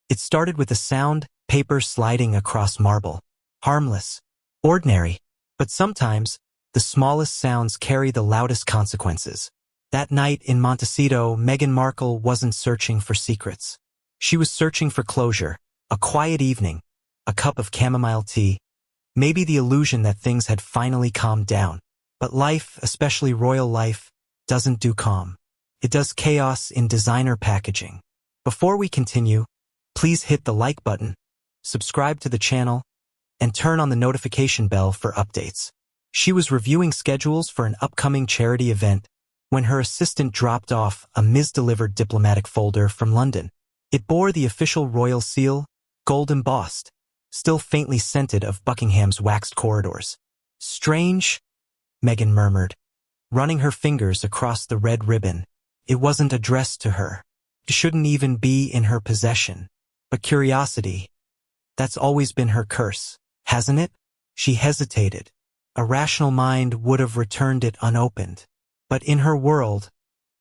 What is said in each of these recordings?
It started with a sound, paper sliding across marble. Harmless. Ordinary. But sometimes, the smallest sounds carry the loudest consequences. That night in Montecito, Meghan Markle wasn't searching for secrets. She was searching for closure, a quiet evening, a cup of chamomile tea, maybe the illusion that things had finally calmed down. But life, especially royal life, doesn't do calm. It does chaos in designer packaging. Before we continue, please hit the like button, subscribe to the channel, and turn on the notification bell for updates. She was reviewing schedules for an upcoming charity event when her assistant dropped off a misdelivered diplomatic folder from London. It bore the official royal seal, gold embossed, still faintly scented of Buckingham's waxed corridors. Strange, Meghan murmured, running her fingers across the red ribbon. It wasn't addressed to her. It shouldn't even be in her possession. But curiosity, that's always been her curse, hasn't it? She hesitated. A rational mind would have returned it unopened. But in her world,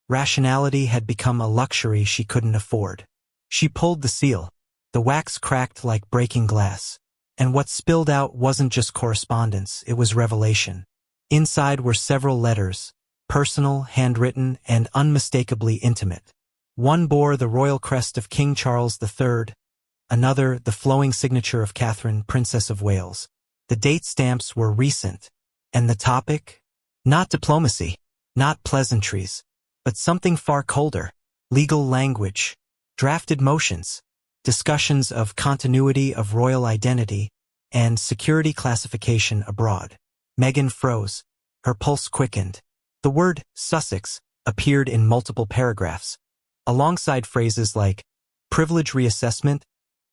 rationality had become a luxury she couldn't afford. She pulled the seal. The wax cracked like breaking glass. And what spilled out wasn't just correspondence, it was revelation. Inside were several letters, personal, handwritten, and unmistakably intimate. One bore the royal crest of King Charles III, another the flowing signature of Catherine, Princess of Wales. The date stamps were recent, and the topic? Not diplomacy, not pleasantries, but something far colder. Legal language, drafted motions, discussions of continuity of royal identity, and security classification abroad. Meghan froze. Her pulse quickened. The word Sussex appeared in multiple paragraphs, alongside phrases like privilege reassessment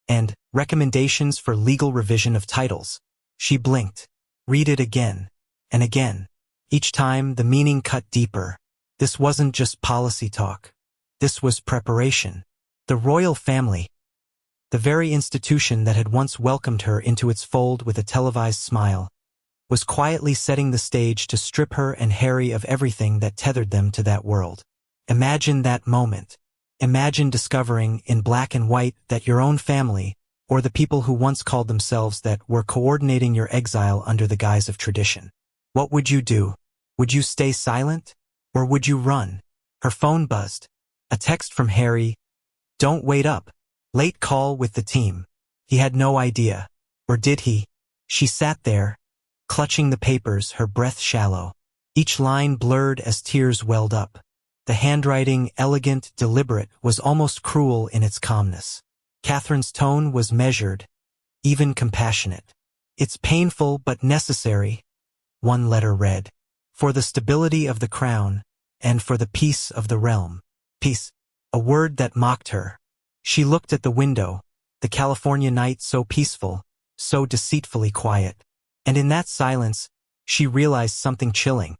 and recommendations for legal revision of titles. She blinked. Read it again and again. Each time, the meaning cut deeper. This wasn't just policy talk. This was preparation. The royal family, the very institution that had once welcomed her into its fold with a televised smile, was quietly setting the stage to strip her and Harry of everything that tethered them to that world. Imagine that moment. Imagine discovering in black and white that your own family, or the people who once called themselves that, were coordinating your exile under the guise of tradition. What would you do? Would you stay silent? Or would you run? Her phone buzzed. A text from Harry. Don't wait up. Late call with the team. He had no idea. Or did he? She sat there, clutching the papers, her breath shallow. Each line blurred as tears welled up. The handwriting, elegant, deliberate, was almost cruel in its calmness. Catherine's tone was measured, even compassionate. It's painful but necessary, one letter read, for the stability of the crown and for the peace of the realm. Peace, a word that mocked her. She looked at the window, the California night so peaceful, so deceitfully quiet. And in that silence, she realized something chilling.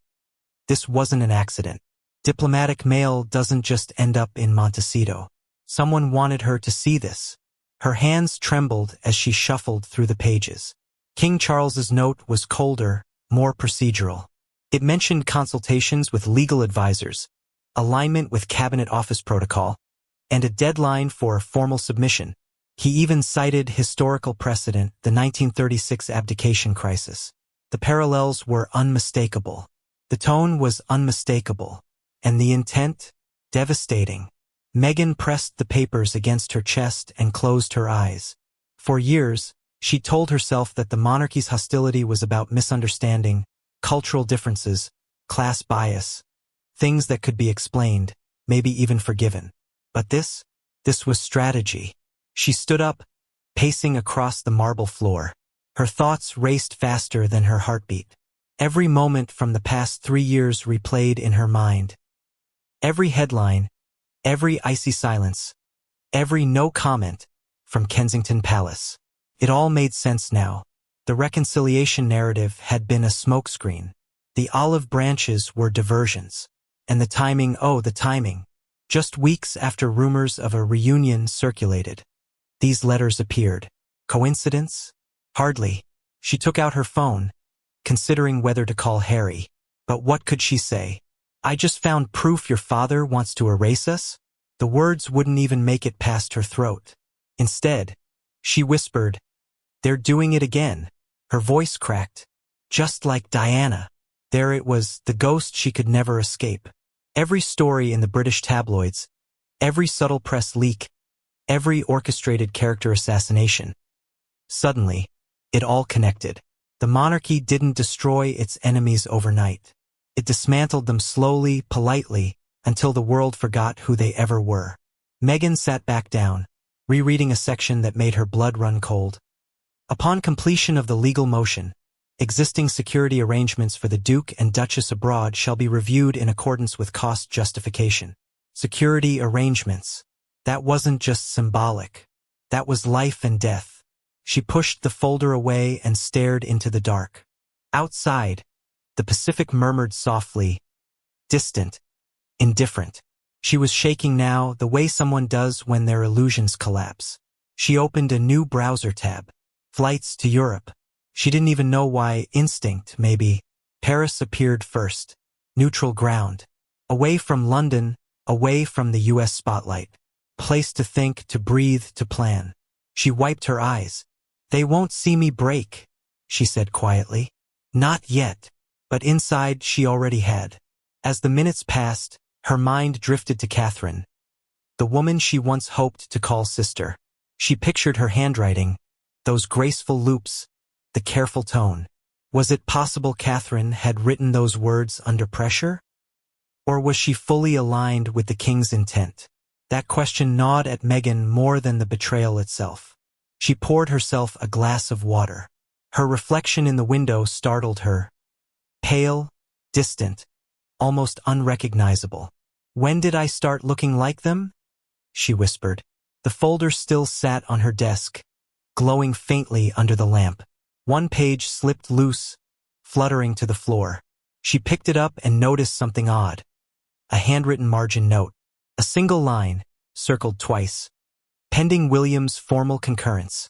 This wasn't an accident. Diplomatic mail doesn't just end up in Montecito. Someone wanted her to see this. Her hands trembled as she shuffled through the pages. King Charles's note was colder, more procedural. It mentioned consultations with legal advisors, alignment with cabinet office protocol, and a deadline for formal submission. He even cited historical precedent, the 1936 abdication crisis. The parallels were unmistakable. The tone was unmistakable. And the intent? Devastating. Meghan pressed the papers against her chest and closed her eyes. For years, she told herself that the monarchy's hostility was about misunderstanding, cultural differences, class bias, things that could be explained, maybe even forgiven. But this was strategy. She stood up, pacing across the marble floor. Her thoughts raced faster than her heartbeat. Every moment from the past 3 years replayed in her mind. Every headline, every icy silence, every no comment from Kensington Palace. It all made sense now. The reconciliation narrative had been a smokescreen. The olive branches were diversions. And the timing, oh, the timing. Just weeks after rumors of a reunion circulated, these letters appeared. Coincidence? Hardly. She took out her phone, considering whether to call Harry. But what could she say? I just found proof your father wants to erase us? The words wouldn't even make it past her throat. Instead, she whispered, "They're doing it again." Her voice cracked. Just like Diana. There it was, the ghost she could never escape. Every story in the British tabloids, every subtle press leak, every orchestrated character assassination. Suddenly, it all connected. The monarchy didn't destroy its enemies overnight. It dismantled them slowly, politely, until the world forgot who they ever were. Meghan sat back down, rereading a section that made her blood run cold. Upon completion of the legal motion, existing security arrangements for the Duke and Duchess abroad shall be reviewed in accordance with cost justification. Security arrangements. That wasn't just symbolic. That was life and death. She pushed the folder away and stared into the dark. Outside, the Pacific murmured softly, distant, indifferent. She was shaking now, the way someone does when their illusions collapse. She opened a new browser tab. Flights to Europe. She didn't even know why. Instinct, maybe. Paris appeared first. Neutral ground. Away from London, away from the US spotlight. Place to think, to breathe, to plan. She wiped her eyes. "They won't see me break," she said quietly. Not yet. But inside she already had. As the minutes passed, her mind drifted to Catherine, the woman she once hoped to call sister. She pictured her handwriting, those graceful loops, the careful tone. Was it possible Catherine had written those words under pressure? Or was she fully aligned with the king's intent? That question gnawed at Meghan more than the betrayal itself. She poured herself a glass of water. Her reflection in the window startled her. Pale, distant, almost unrecognizable. "When did I start looking like them?" she whispered. The folder still sat on her desk, glowing faintly under the lamp. One page slipped loose, fluttering to the floor. She picked it up and noticed something odd. A handwritten margin note. A single line, circled twice. Pending William's formal concurrence.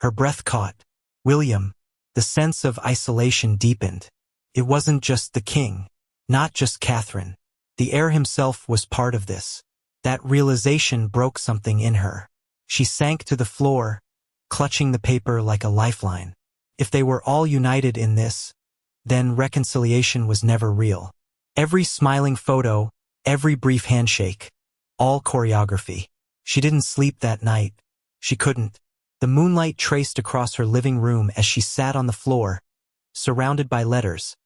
Her breath caught. William. The sense of isolation deepened. It wasn't just the king. Not just Catherine. The heir himself was part of this. That realization broke something in her. She sank to the floor, clutching the paper like a lifeline. If they were all united in this, then reconciliation was never real. Every smiling photo, every brief handshake, all choreography. She didn't sleep that night. She couldn't. The moonlight traced across her living room as she sat on the floor, surrounded by letters,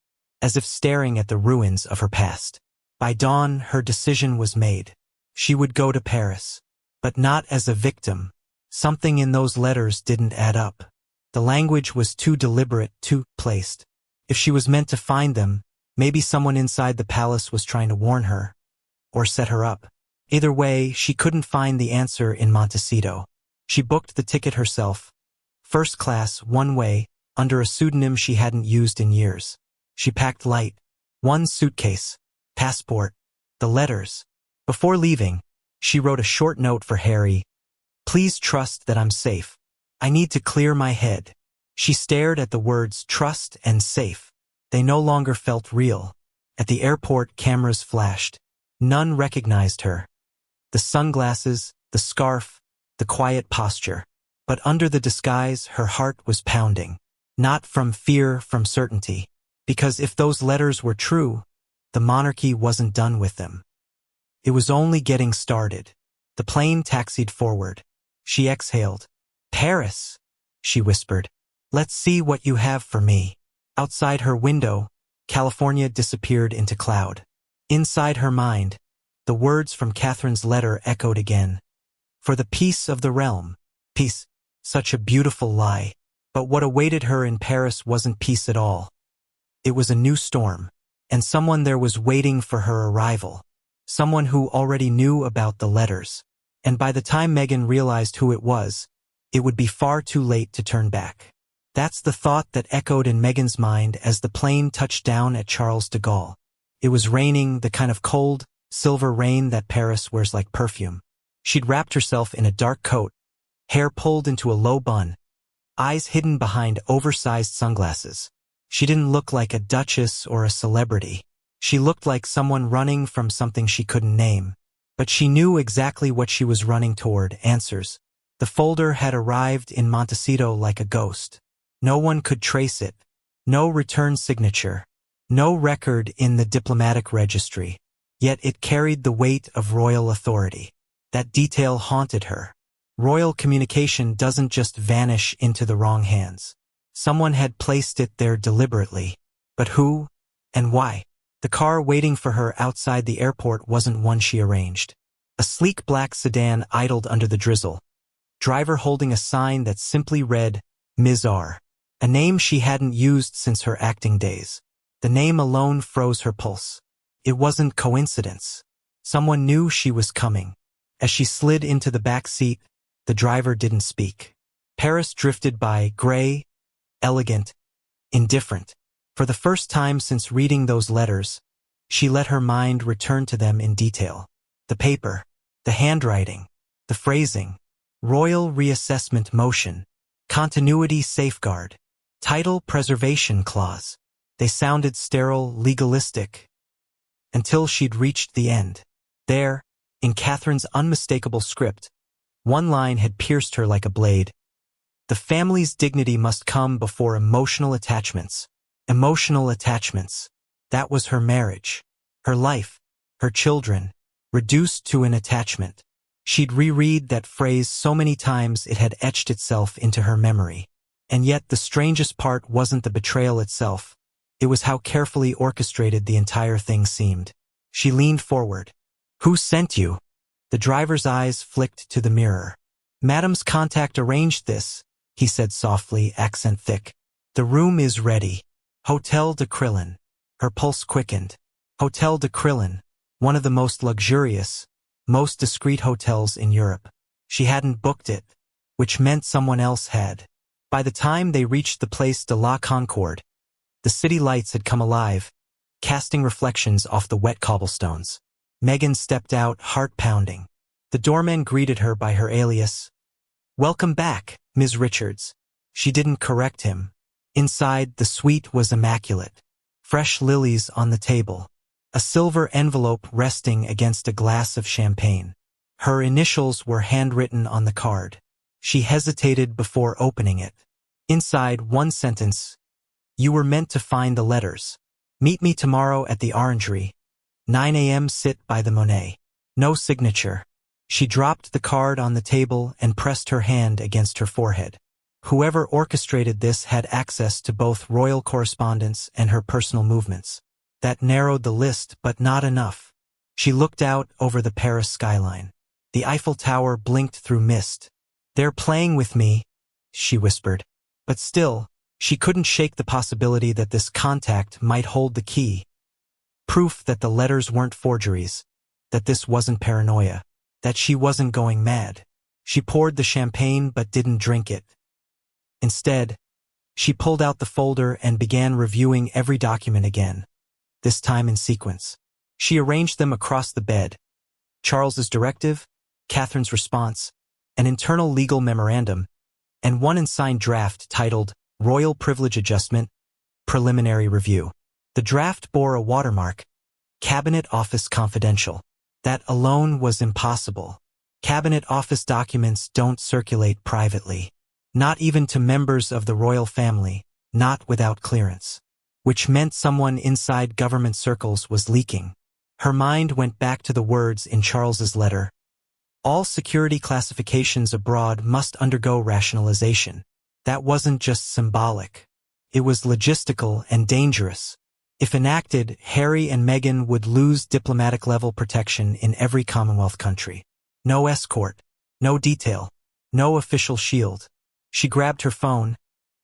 as if staring at the ruins of her past. By dawn, her decision was made. She would go to Paris, but not as a victim. Something in those letters didn't add up. The language was too deliberate, too placed. If she was meant to find them, maybe someone inside the palace was trying to warn her, or set her up. Either way, she couldn't find the answer in Montecito. She booked the ticket herself. First class, one way, under a pseudonym she hadn't used in years. She packed light. One suitcase, passport, the letters. Before leaving, she wrote a short note for Harry. "Please trust that I'm safe. I need to clear my head." She stared at the words trust and safe. They no longer felt real. At the airport, cameras flashed. None recognized her. The sunglasses, the scarf, the quiet posture. But under the disguise, her heart was pounding. Not from fear, from certainty. Because if those letters were true, the monarchy wasn't done with them. It was only getting started. The plane taxied forward. She exhaled. "Paris," she whispered. "Let's see what you have for me." Outside her window, California disappeared into cloud. Inside her mind, the words from Catherine's letter echoed again. "For the peace of the realm." Peace. Such a beautiful lie. But what awaited her in Paris wasn't peace at all. It was a new storm. And someone there was waiting for her arrival. Someone who already knew about the letters. And by the time Meghan realized who it was, it would be far too late to turn back. That's the thought that echoed in Meghan's mind as the plane touched down at Charles de Gaulle. It was raining, the kind of cold, silver rain that Paris wears like perfume. She'd wrapped herself in a dark coat, hair pulled into a low bun, eyes hidden behind oversized sunglasses. She didn't look like a duchess or a celebrity. She looked like someone running from something she couldn't name. But she knew exactly what she was running toward, answers. The folder had arrived in Montecito like a ghost. No one could trace it. No return signature. No record in the diplomatic registry. Yet it carried the weight of royal authority. That detail haunted her. Royal communication doesn't just vanish into the wrong hands. Someone had placed it there deliberately. But who and why? The car waiting for her outside the airport wasn't one she arranged. A sleek black sedan idled under the drizzle. Driver holding a sign that simply read, Ms. R. A name she hadn't used since her acting days. The name alone froze her pulse. It wasn't coincidence. Someone knew she was coming. As she slid into the back seat, the driver didn't speak. Paris drifted by, gray, elegant, indifferent. For the first time since reading those letters, she let her mind return to them in detail. The paper, the handwriting, the phrasing, royal reassessment motion, continuity safeguard, title preservation clause. They sounded sterile, legalistic, until she'd reached the end. There, in Catherine's unmistakable script, one line had pierced her like a blade. The family's dignity must come before emotional attachments. Emotional attachments. That was her marriage, her life, her children, reduced to an attachment. She'd reread that phrase so many times it had etched itself into her memory. And yet the strangest part wasn't the betrayal itself. It was how carefully orchestrated the entire thing seemed. She leaned forward. Who sent you? The driver's eyes flicked to the mirror. Madame's contact arranged this, he said softly, accent thick. The room is ready. Hotel de Crillon. Her pulse quickened. Hotel de Crillon, one of the most luxurious, most discreet hotels in Europe. She hadn't booked it, which meant someone else had. By the time they reached the Place de la Concorde, the city lights had come alive, casting reflections off the wet cobblestones. Meghan stepped out, heart pounding. The doorman greeted her by her alias. Welcome back, Ms. Richards. She didn't correct him. Inside, the suite was immaculate. Fresh lilies on the table. A silver envelope resting against a glass of champagne. Her initials were handwritten on the card. She hesitated before opening it. Inside, one sentence. You were meant to find the letters. Meet me tomorrow at the Orangery. 9 a.m. Sit by the Monet. No signature. She dropped the card on the table and pressed her hand against her forehead. Whoever orchestrated this had access to both royal correspondence and her personal movements. That narrowed the list, but not enough. She looked out over the Paris skyline. The Eiffel Tower blinked through mist. They're playing with me, she whispered. But still, she couldn't shake the possibility that this contact might hold the key. Proof that the letters weren't forgeries, that this wasn't paranoia, that she wasn't going mad. She poured the champagne but didn't drink it. Instead, she pulled out the folder and began reviewing every document again, this time in sequence. She arranged them across the bed. Charles's directive, Catherine's response, an internal legal memorandum, and one unsigned draft titled Royal Privilege Adjustment, Preliminary Review. The draft bore a watermark, Cabinet Office Confidential. That alone was impossible. Cabinet Office documents don't circulate privately. Not even to members of the royal family, not without clearance. Which meant someone inside government circles was leaking. Her mind went back to the words in Charles's letter. All security classifications abroad must undergo rationalization. That wasn't just symbolic. It was logistical and dangerous. If enacted, Harry and Meghan would lose diplomatic-level protection in every Commonwealth country. No escort, no detail, no official shield. She grabbed her phone,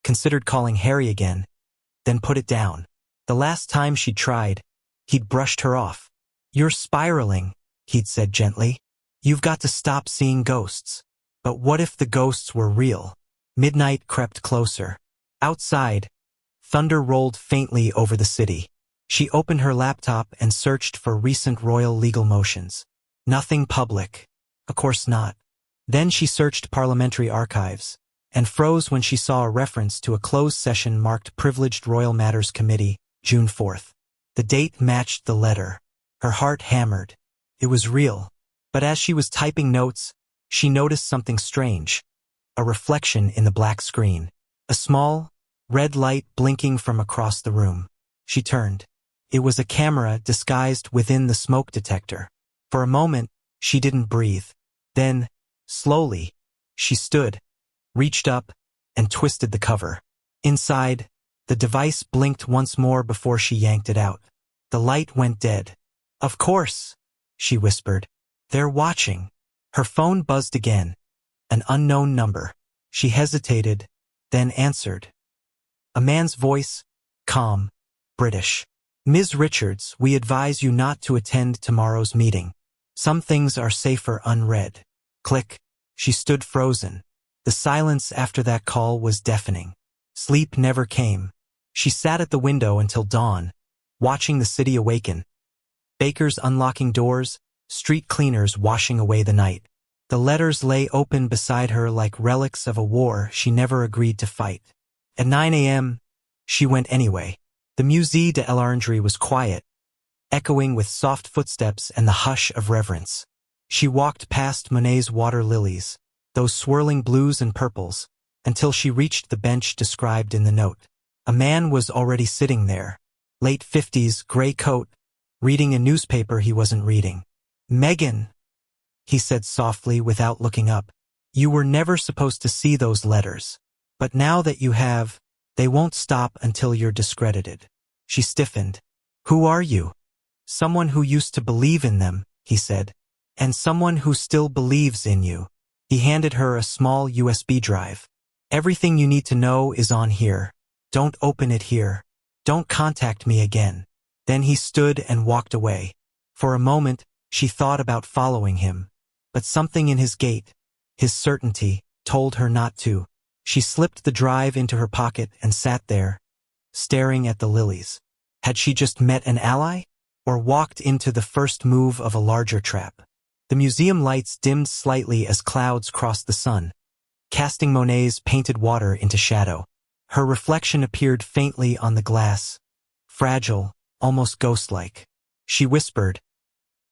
considered calling Harry again, then put it down. The last time she tried, he'd brushed her off. You're spiraling, he'd said gently. You've got to stop seeing ghosts. But what if the ghosts were real? Midnight crept closer. Outside, thunder rolled faintly over the city. She opened her laptop and searched for recent royal legal motions. Nothing public. Of course not. Then she searched parliamentary archives, and froze when she saw a reference to a closed session marked Privileged Royal Matters Committee, June 4th. The date matched the letter. Her heart hammered. It was real. But as she was typing notes, she noticed something strange, a reflection in the black screen. A small, red light blinking from across the room. She turned. It was a camera disguised within the smoke detector. For a moment, she didn't breathe. Then, slowly, she stood, reached up, and twisted the cover. Inside, the device blinked once more before she yanked it out. The light went dead. "Of course," she whispered. "They're watching." Her phone buzzed again. An unknown number. She hesitated, then answered. A man's voice, calm, British. "Ms. Richards, we advise you not to attend tomorrow's meeting. Some things are safer unread." Click. She stood frozen. The silence after that call was deafening. Sleep never came. She sat at the window until dawn, watching the city awaken. Bakers unlocking doors, street cleaners washing away the night. The letters lay open beside her like relics of a war she never agreed to fight. At 9 a.m., she went anyway. The Musée de l'Orangerie was quiet, echoing with soft footsteps and the hush of reverence. She walked past Monet's water lilies, those swirling blues and purples, until she reached the bench described in the note. A man was already sitting there, late 50s, gray coat, reading a newspaper he wasn't reading. "Meghan," he said softly without looking up, "you were never supposed to see those letters. But now that you have, they won't stop until you're discredited." She stiffened. "Who are you?" "Someone who used to believe in them," he said. "And someone who still believes in you." He handed her a small USB drive. "Everything you need to know is on here. Don't open it here. Don't contact me again." Then he stood and walked away. For a moment, she thought about following him, but something in his gait, his certainty, told her not to. She slipped the drive into her pocket and sat there, staring at the lilies. Had she just met an ally, or walked into the first move of a larger trap? The museum lights dimmed slightly as clouds crossed the sun, casting Monet's painted water into shadow. Her reflection appeared faintly on the glass, fragile, almost ghost-like. She whispered,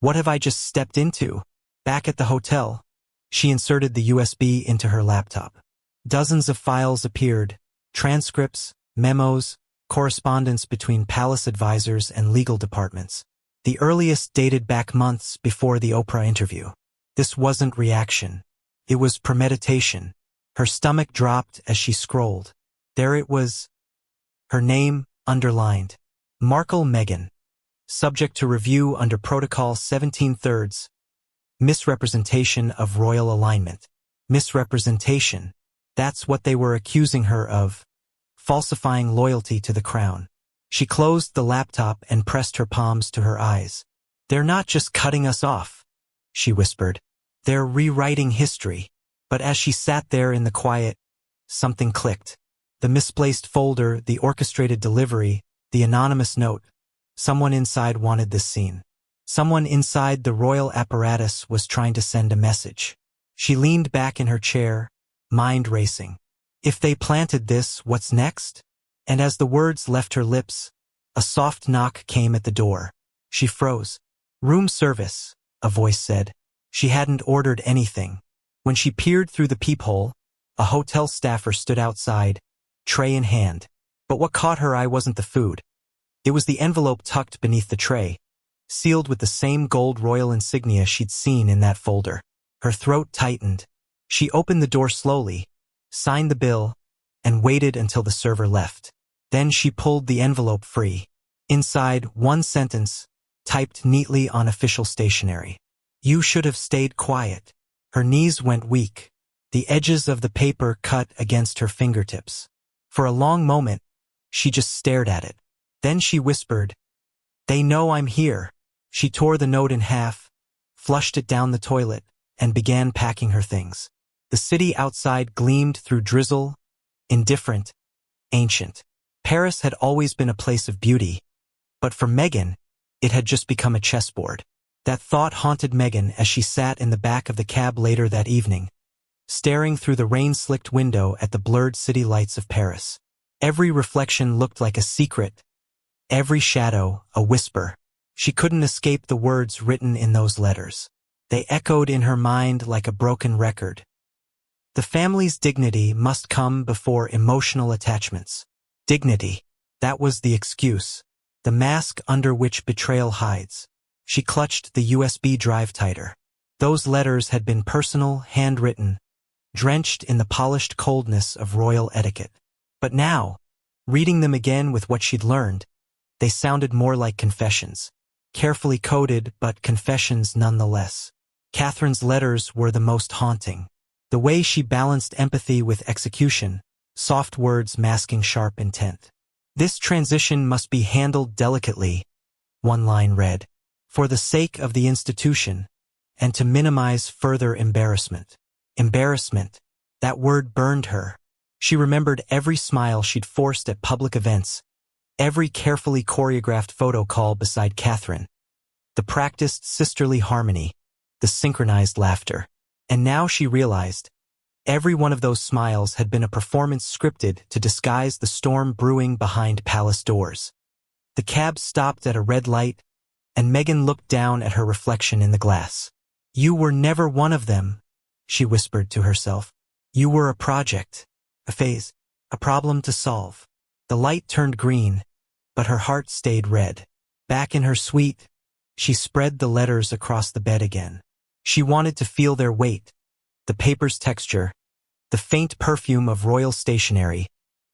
"What have I just stepped into?" Back at the hotel, she inserted the USB into her laptop. Dozens of files appeared, transcripts, memos, correspondence between palace advisors and legal departments. The earliest dated back months before the Oprah interview. This wasn't reaction. It was premeditation. Her stomach dropped as she scrolled. There it was. Her name, underlined. Markle Meghan. Subject to review under Protocol 17/3. Misrepresentation of royal alignment. Misrepresentation. That's what they were accusing her of. Falsifying loyalty to the crown. She closed the laptop and pressed her palms to her eyes. "They're not just cutting us off," she whispered. "They're rewriting history." But as she sat there in the quiet, something clicked. The misplaced folder, the orchestrated delivery, the anonymous note. Someone inside wanted this scene. Someone inside the royal apparatus was trying to send a message. She leaned back in her chair, mind racing. If they planted this, what's next? And as the words left her lips, a soft knock came at the door. She froze. "Room service," a voice said. She hadn't ordered anything. When she peered through the peephole, a hotel staffer stood outside, tray in hand. But what caught her eye wasn't the food. It was the envelope tucked beneath the tray, sealed with the same gold royal insignia she'd seen in that folder. Her throat tightened. She opened the door slowly, signed the bill, and waited until the server left. Then she pulled the envelope free. Inside, one sentence, typed neatly on official stationery. "You should have stayed quiet." Her knees went weak. The edges of the paper cut against her fingertips. For a long moment, she just stared at it. Then she whispered, "They know I'm here." She tore the note in half, flushed it down the toilet, and began packing her things. The city outside gleamed through drizzle, indifferent, ancient. Paris had always been a place of beauty, but for Meghan, it had just become a chessboard. That thought haunted Meghan as she sat in the back of the cab later that evening, staring through the rain-slicked window at the blurred city lights of Paris. Every reflection looked like a secret, every shadow a whisper. She couldn't escape the words written in those letters. They echoed in her mind like a broken record. The family's dignity must come before emotional attachments. Dignity. That was the excuse. The mask under which betrayal hides. She clutched the USB drive tighter. Those letters had been personal, handwritten, drenched in the polished coldness of royal etiquette. But now, reading them again with what she'd learned, they sounded more like confessions. Carefully coded, but confessions nonetheless. Catherine's letters were the most haunting. The way she balanced empathy with execution, soft words masking sharp intent. This transition must be handled delicately, one line read, for the sake of the institution, and to minimize further embarrassment. Embarrassment. That word burned her. She remembered every smile she'd forced at public events, every carefully choreographed photo call beside Catherine, the practiced sisterly harmony, the synchronized laughter. And now she realized, every one of those smiles had been a performance scripted to disguise the storm brewing behind palace doors. The cab stopped at a red light, and Meghan looked down at her reflection in the glass. "You were never one of them," she whispered to herself. "You were a project, a phase, a problem to solve." The light turned green, but her heart stayed red. Back in her suite, she spread the letters across the bed again. She wanted to feel their weight, the paper's texture, the faint perfume of royal stationery,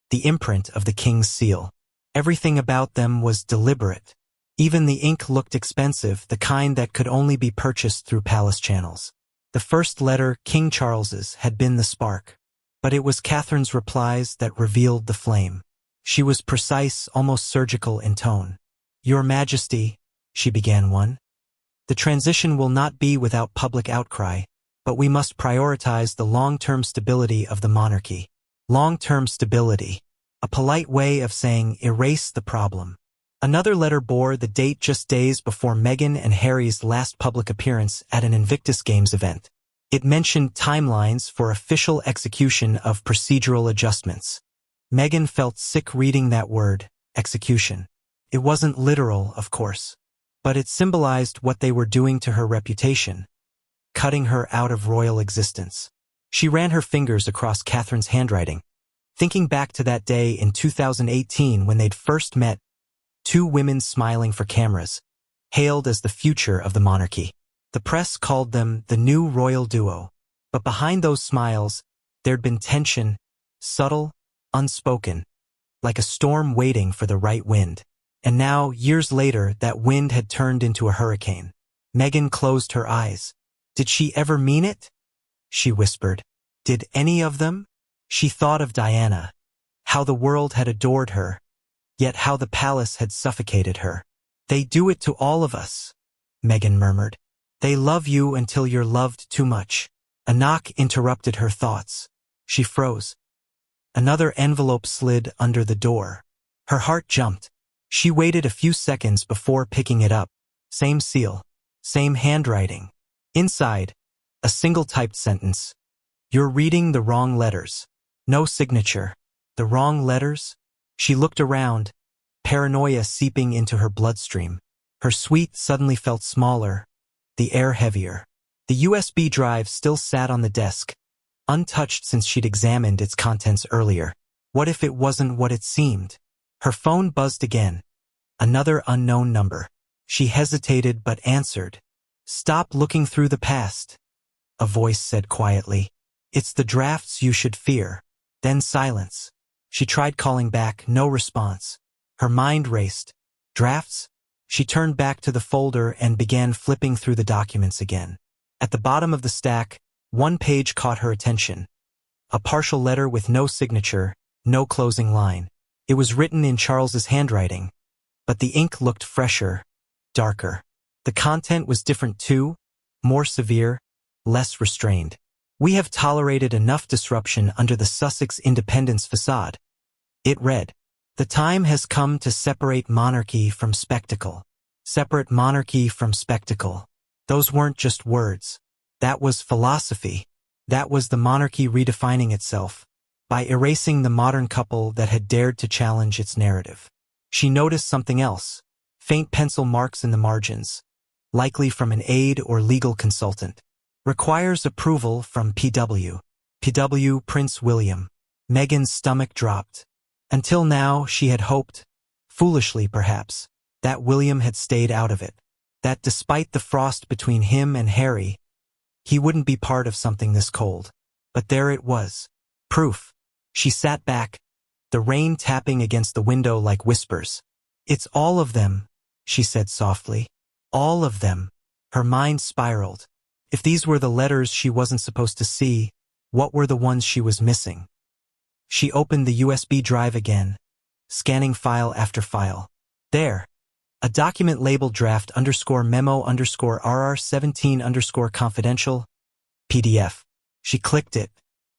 the imprint of the king's seal. Everything about them was deliberate. Even the ink looked expensive, the kind that could only be purchased through palace channels. The first letter, King Charles's, had been the spark. But it was Catherine's replies that revealed the flame. She was precise, almost surgical in tone. "Your Majesty," she began one. "The transition will not be without public outcry, but we must prioritize the long-term stability of the monarchy." Long-term stability. A polite way of saying erase the problem. Another letter bore the date just days before Meghan and Harry's last public appearance at an Invictus Games event. It mentioned timelines for official execution of procedural adjustments. Meghan felt sick reading that word, execution. It wasn't literal, of course, but it symbolized what they were doing to her reputation, cutting her out of royal existence. She ran her fingers across Catherine's handwriting, thinking back to that day in 2018 when they'd first met, two women smiling for cameras, hailed as the future of the monarchy. The press called them the new royal duo. But behind those smiles, there'd been tension, subtle, unspoken, like a storm waiting for the right wind. And now, years later, that wind had turned into a hurricane. Meghan closed her eyes. "Did she ever mean it?" she whispered. "Did any of them?" She thought of Diana, how the world had adored her, yet how the palace had suffocated her. "They do it to all of us," Meghan murmured. "They love you until you're loved too much." A knock interrupted her thoughts. She froze. Another envelope slid under the door. Her heart jumped. She waited a few seconds before picking it up. Same seal. Same handwriting. Inside, a single-typed sentence. "You're reading the wrong letters." No signature. The wrong letters? She looked around, paranoia seeping into her bloodstream. Her suite suddenly felt smaller, the air heavier. The USB drive still sat on the desk, untouched since she'd examined its contents earlier. What if it wasn't what it seemed? Her phone buzzed again. Another unknown number. She hesitated but answered. "Stop looking through the past," a voice said quietly. "It's the drafts you should fear." Then silence. She tried calling back, no response. Her mind raced. Drafts? She turned back to the folder and began flipping through the documents again. At the bottom of the stack, one page caught her attention. A partial letter with no signature, no closing line. It was written in Charles's handwriting, but the ink looked fresher, darker. The content was different too, more severe, less restrained. "We have tolerated enough disruption under the Sussex independence facade." It read, "The time has come to separate monarchy from spectacle." Separate monarchy from spectacle. Those weren't just words. That was philosophy. That was the monarchy redefining itself, by erasing the modern couple that had dared to challenge its narrative. She noticed something else. Faint pencil marks in the margins. likely from an aide or legal consultant. Requires approval from PW. PW Prince William. Meghan's stomach dropped. Until now, she had hoped, foolishly perhaps, that William had stayed out of it. That despite the frost between him and Harry, he wouldn't be part of something this cold. But there it was. Proof. She sat back, the rain tapping against the window like whispers. It's all of them, she said softly. All of them. Her mind spiraled. If these were the letters she wasn't supposed to see, what were the ones she was missing? She opened the USB drive again, scanning file after file. There. A document labeled draft_memo_RR17_confidential PDF. She clicked it.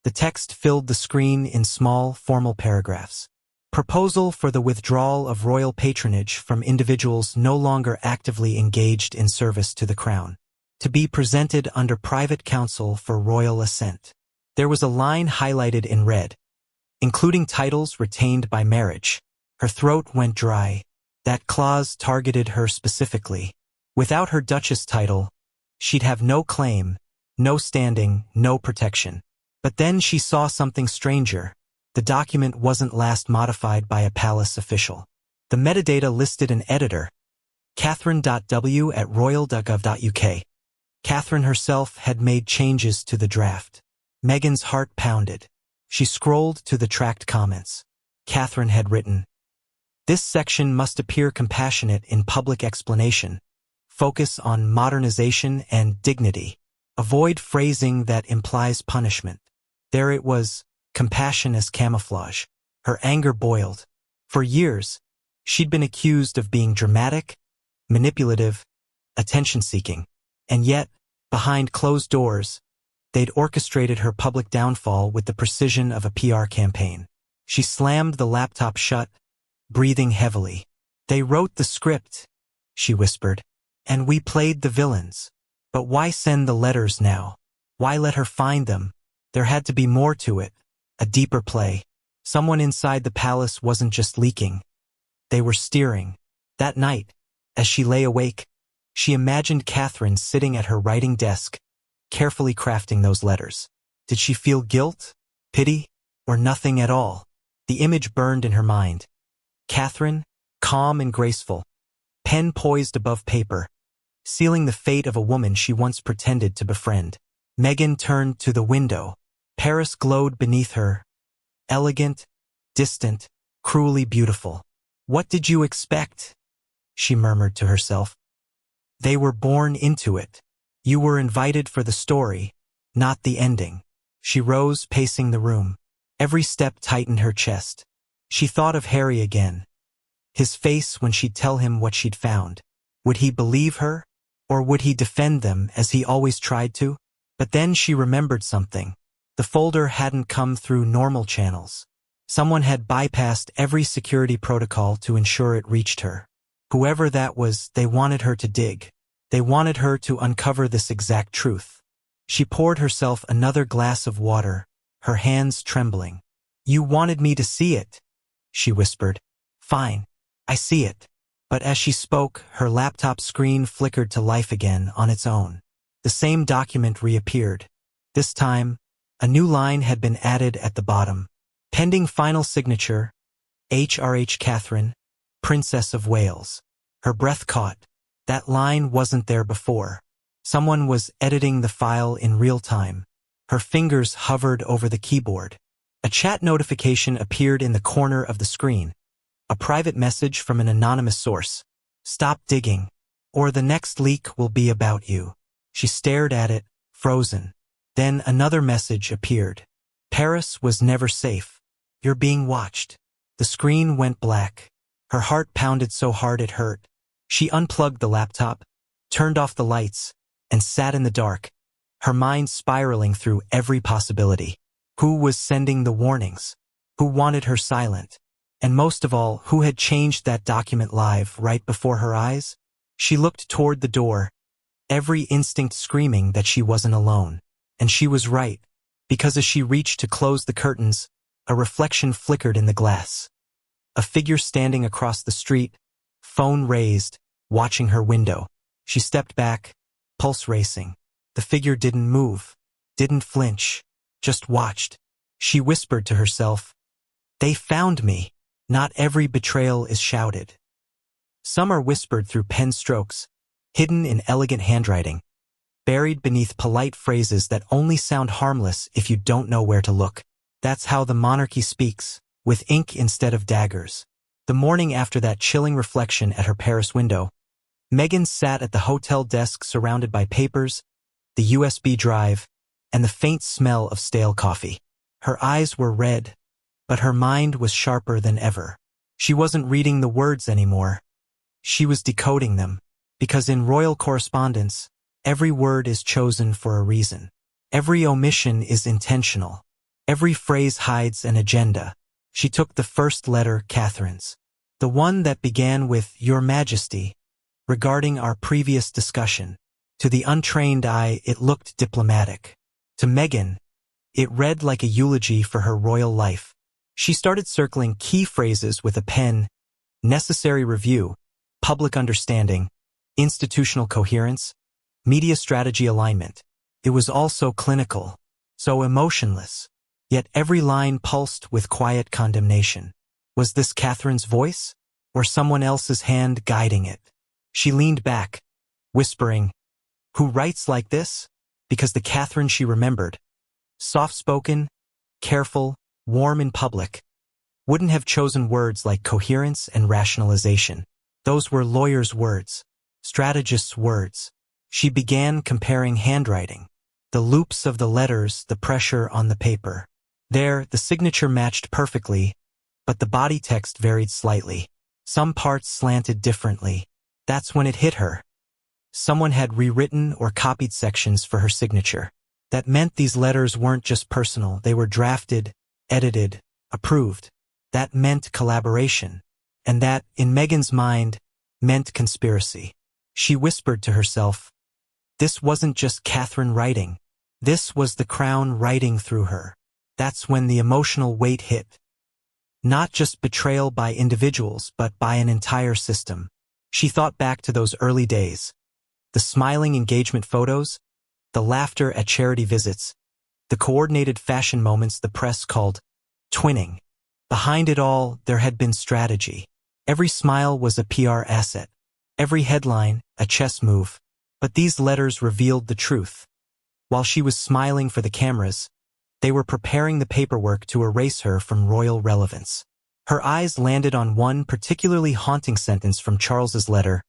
The text filled the screen in small, formal paragraphs. Proposal for the withdrawal of royal patronage from individuals no longer actively engaged in service to the crown. To be presented under private counsel for royal assent. There was a line highlighted in red, including titles retained by marriage. Her throat went dry. That clause targeted her specifically. Without her Duchess title, she'd have no claim, no standing, no protection. But then she saw something stranger. The document wasn't last modified by a palace official. The metadata listed an editor, Catherine.w@royal.gov.uk. Catherine herself had made changes to the draft. Meghan's heart pounded. She scrolled to the tracked comments. Catherine had written, "This section must appear compassionate in public explanation. Focus on modernization and dignity. Avoid phrasing that implies punishment." There it was, compassion as camouflage. Her anger boiled. For years, she'd been accused of being dramatic, manipulative, attention-seeking. And yet, behind closed doors, they'd orchestrated her public downfall with the precision of a PR campaign. She slammed the laptop shut, breathing heavily. "They wrote the script," she whispered, "and we played the villains. But why send the letters now? Why let her find them? There had to be more to it, a deeper play. Someone inside the palace wasn't just leaking. They were steering." That night, as she lay awake, she imagined Catherine sitting at her writing desk, carefully crafting those letters. Did she feel guilt, pity, or nothing at all? The image burned in her mind. Catherine, calm and graceful, pen poised above paper, sealing the fate of a woman she once pretended to befriend. Meghan turned to the window. Paris glowed beneath her, elegant, distant, cruelly beautiful. "What did you expect?" she murmured to herself. "They were born into it. You were invited for the story, not the ending." She rose, pacing the room. Every step tightened her chest. She thought of Harry again. His face when she'd tell him what she'd found. Would he believe her? Or would he defend them as he always tried to? But then she remembered something. The folder hadn't come through normal channels. Someone had bypassed every security protocol to ensure it reached her. Whoever that was, they wanted her to dig. They wanted her to uncover this exact truth. She poured herself another glass of water, her hands trembling. "You wanted me to see it," she whispered. "Fine, I see it." But as she spoke, her laptop screen flickered to life again on its own. The same document reappeared. This time, a new line had been added at the bottom. "Pending final signature, HRH Catherine, Princess of Wales." Her breath caught. That line wasn't there before. Someone was editing the file in real time. Her fingers hovered over the keyboard. A chat notification appeared in the corner of the screen. A private message from an anonymous source. "Stop digging, or the next leak will be about you." She stared at it, frozen. Then another message appeared. "Paris was never safe. You're being watched." The screen went black. Her heart pounded so hard it hurt. She unplugged the laptop, turned off the lights, and sat in the dark, her mind spiraling through every possibility. Who was sending the warnings? Who wanted her silent? And most of all, who had changed that document live right before her eyes? She looked toward the door, every instinct screaming that she wasn't alone. And she was right, because as she reached to close the curtains, a reflection flickered in the glass. A figure standing across the street, phone raised, watching her window. She stepped back, pulse racing. The figure didn't move, didn't flinch, just watched. She whispered to herself, "They found me." Not every betrayal is shouted. Some are whispered through pen strokes, hidden in elegant handwriting, buried beneath polite phrases that only sound harmless if you don't know where to look. That's how the monarchy speaks, with ink instead of daggers. The morning after that chilling reflection at her Paris window, Meghan sat at the hotel desk surrounded by papers, the USB drive, and the faint smell of stale coffee. Her eyes were red, but her mind was sharper than ever. She wasn't reading the words anymore. She was decoding them, because in royal correspondence, every word is chosen for a reason. Every omission is intentional. Every phrase hides an agenda. She took the first letter, Catherine's, the one that began with "Your Majesty," regarding our previous discussion. To the untrained eye, it looked diplomatic. To Meghan, it read like a eulogy for her royal life. She started circling key phrases with a pen: necessary review, public understanding, institutional coherence, media strategy alignment. It was all so clinical, so emotionless. Yet every line pulsed with quiet condemnation. Was this Catherine's voice, or someone else's hand guiding it? She leaned back, whispering, "Who writes like this?" Because the Catherine she remembered, soft-spoken, careful, warm in public, wouldn't have chosen words like coherence and rationalization. Those were lawyers' words, strategists' words. She began comparing handwriting, the loops of the letters, the pressure on the paper. There, the signature matched perfectly, but the body text varied slightly. Some parts slanted differently. That's when it hit her. Someone had rewritten or copied sections for her signature. That meant these letters weren't just personal, they were drafted, edited, approved. That meant collaboration. And that, in Meghan's mind, meant conspiracy. She whispered to herself, this wasn't just Catherine writing. This was the crown writing through her. That's when the emotional weight hit. Not just betrayal by individuals, but by an entire system. She thought back to those early days. The smiling engagement photos, the laughter at charity visits, the coordinated fashion moments the press called twinning. Behind it all, there had been strategy. Every smile was a PR asset. Every headline, a chess move. But these letters revealed the truth. While she was smiling for the cameras, they were preparing the paperwork to erase her from royal relevance. Her eyes landed on one particularly haunting sentence from Charles's letter.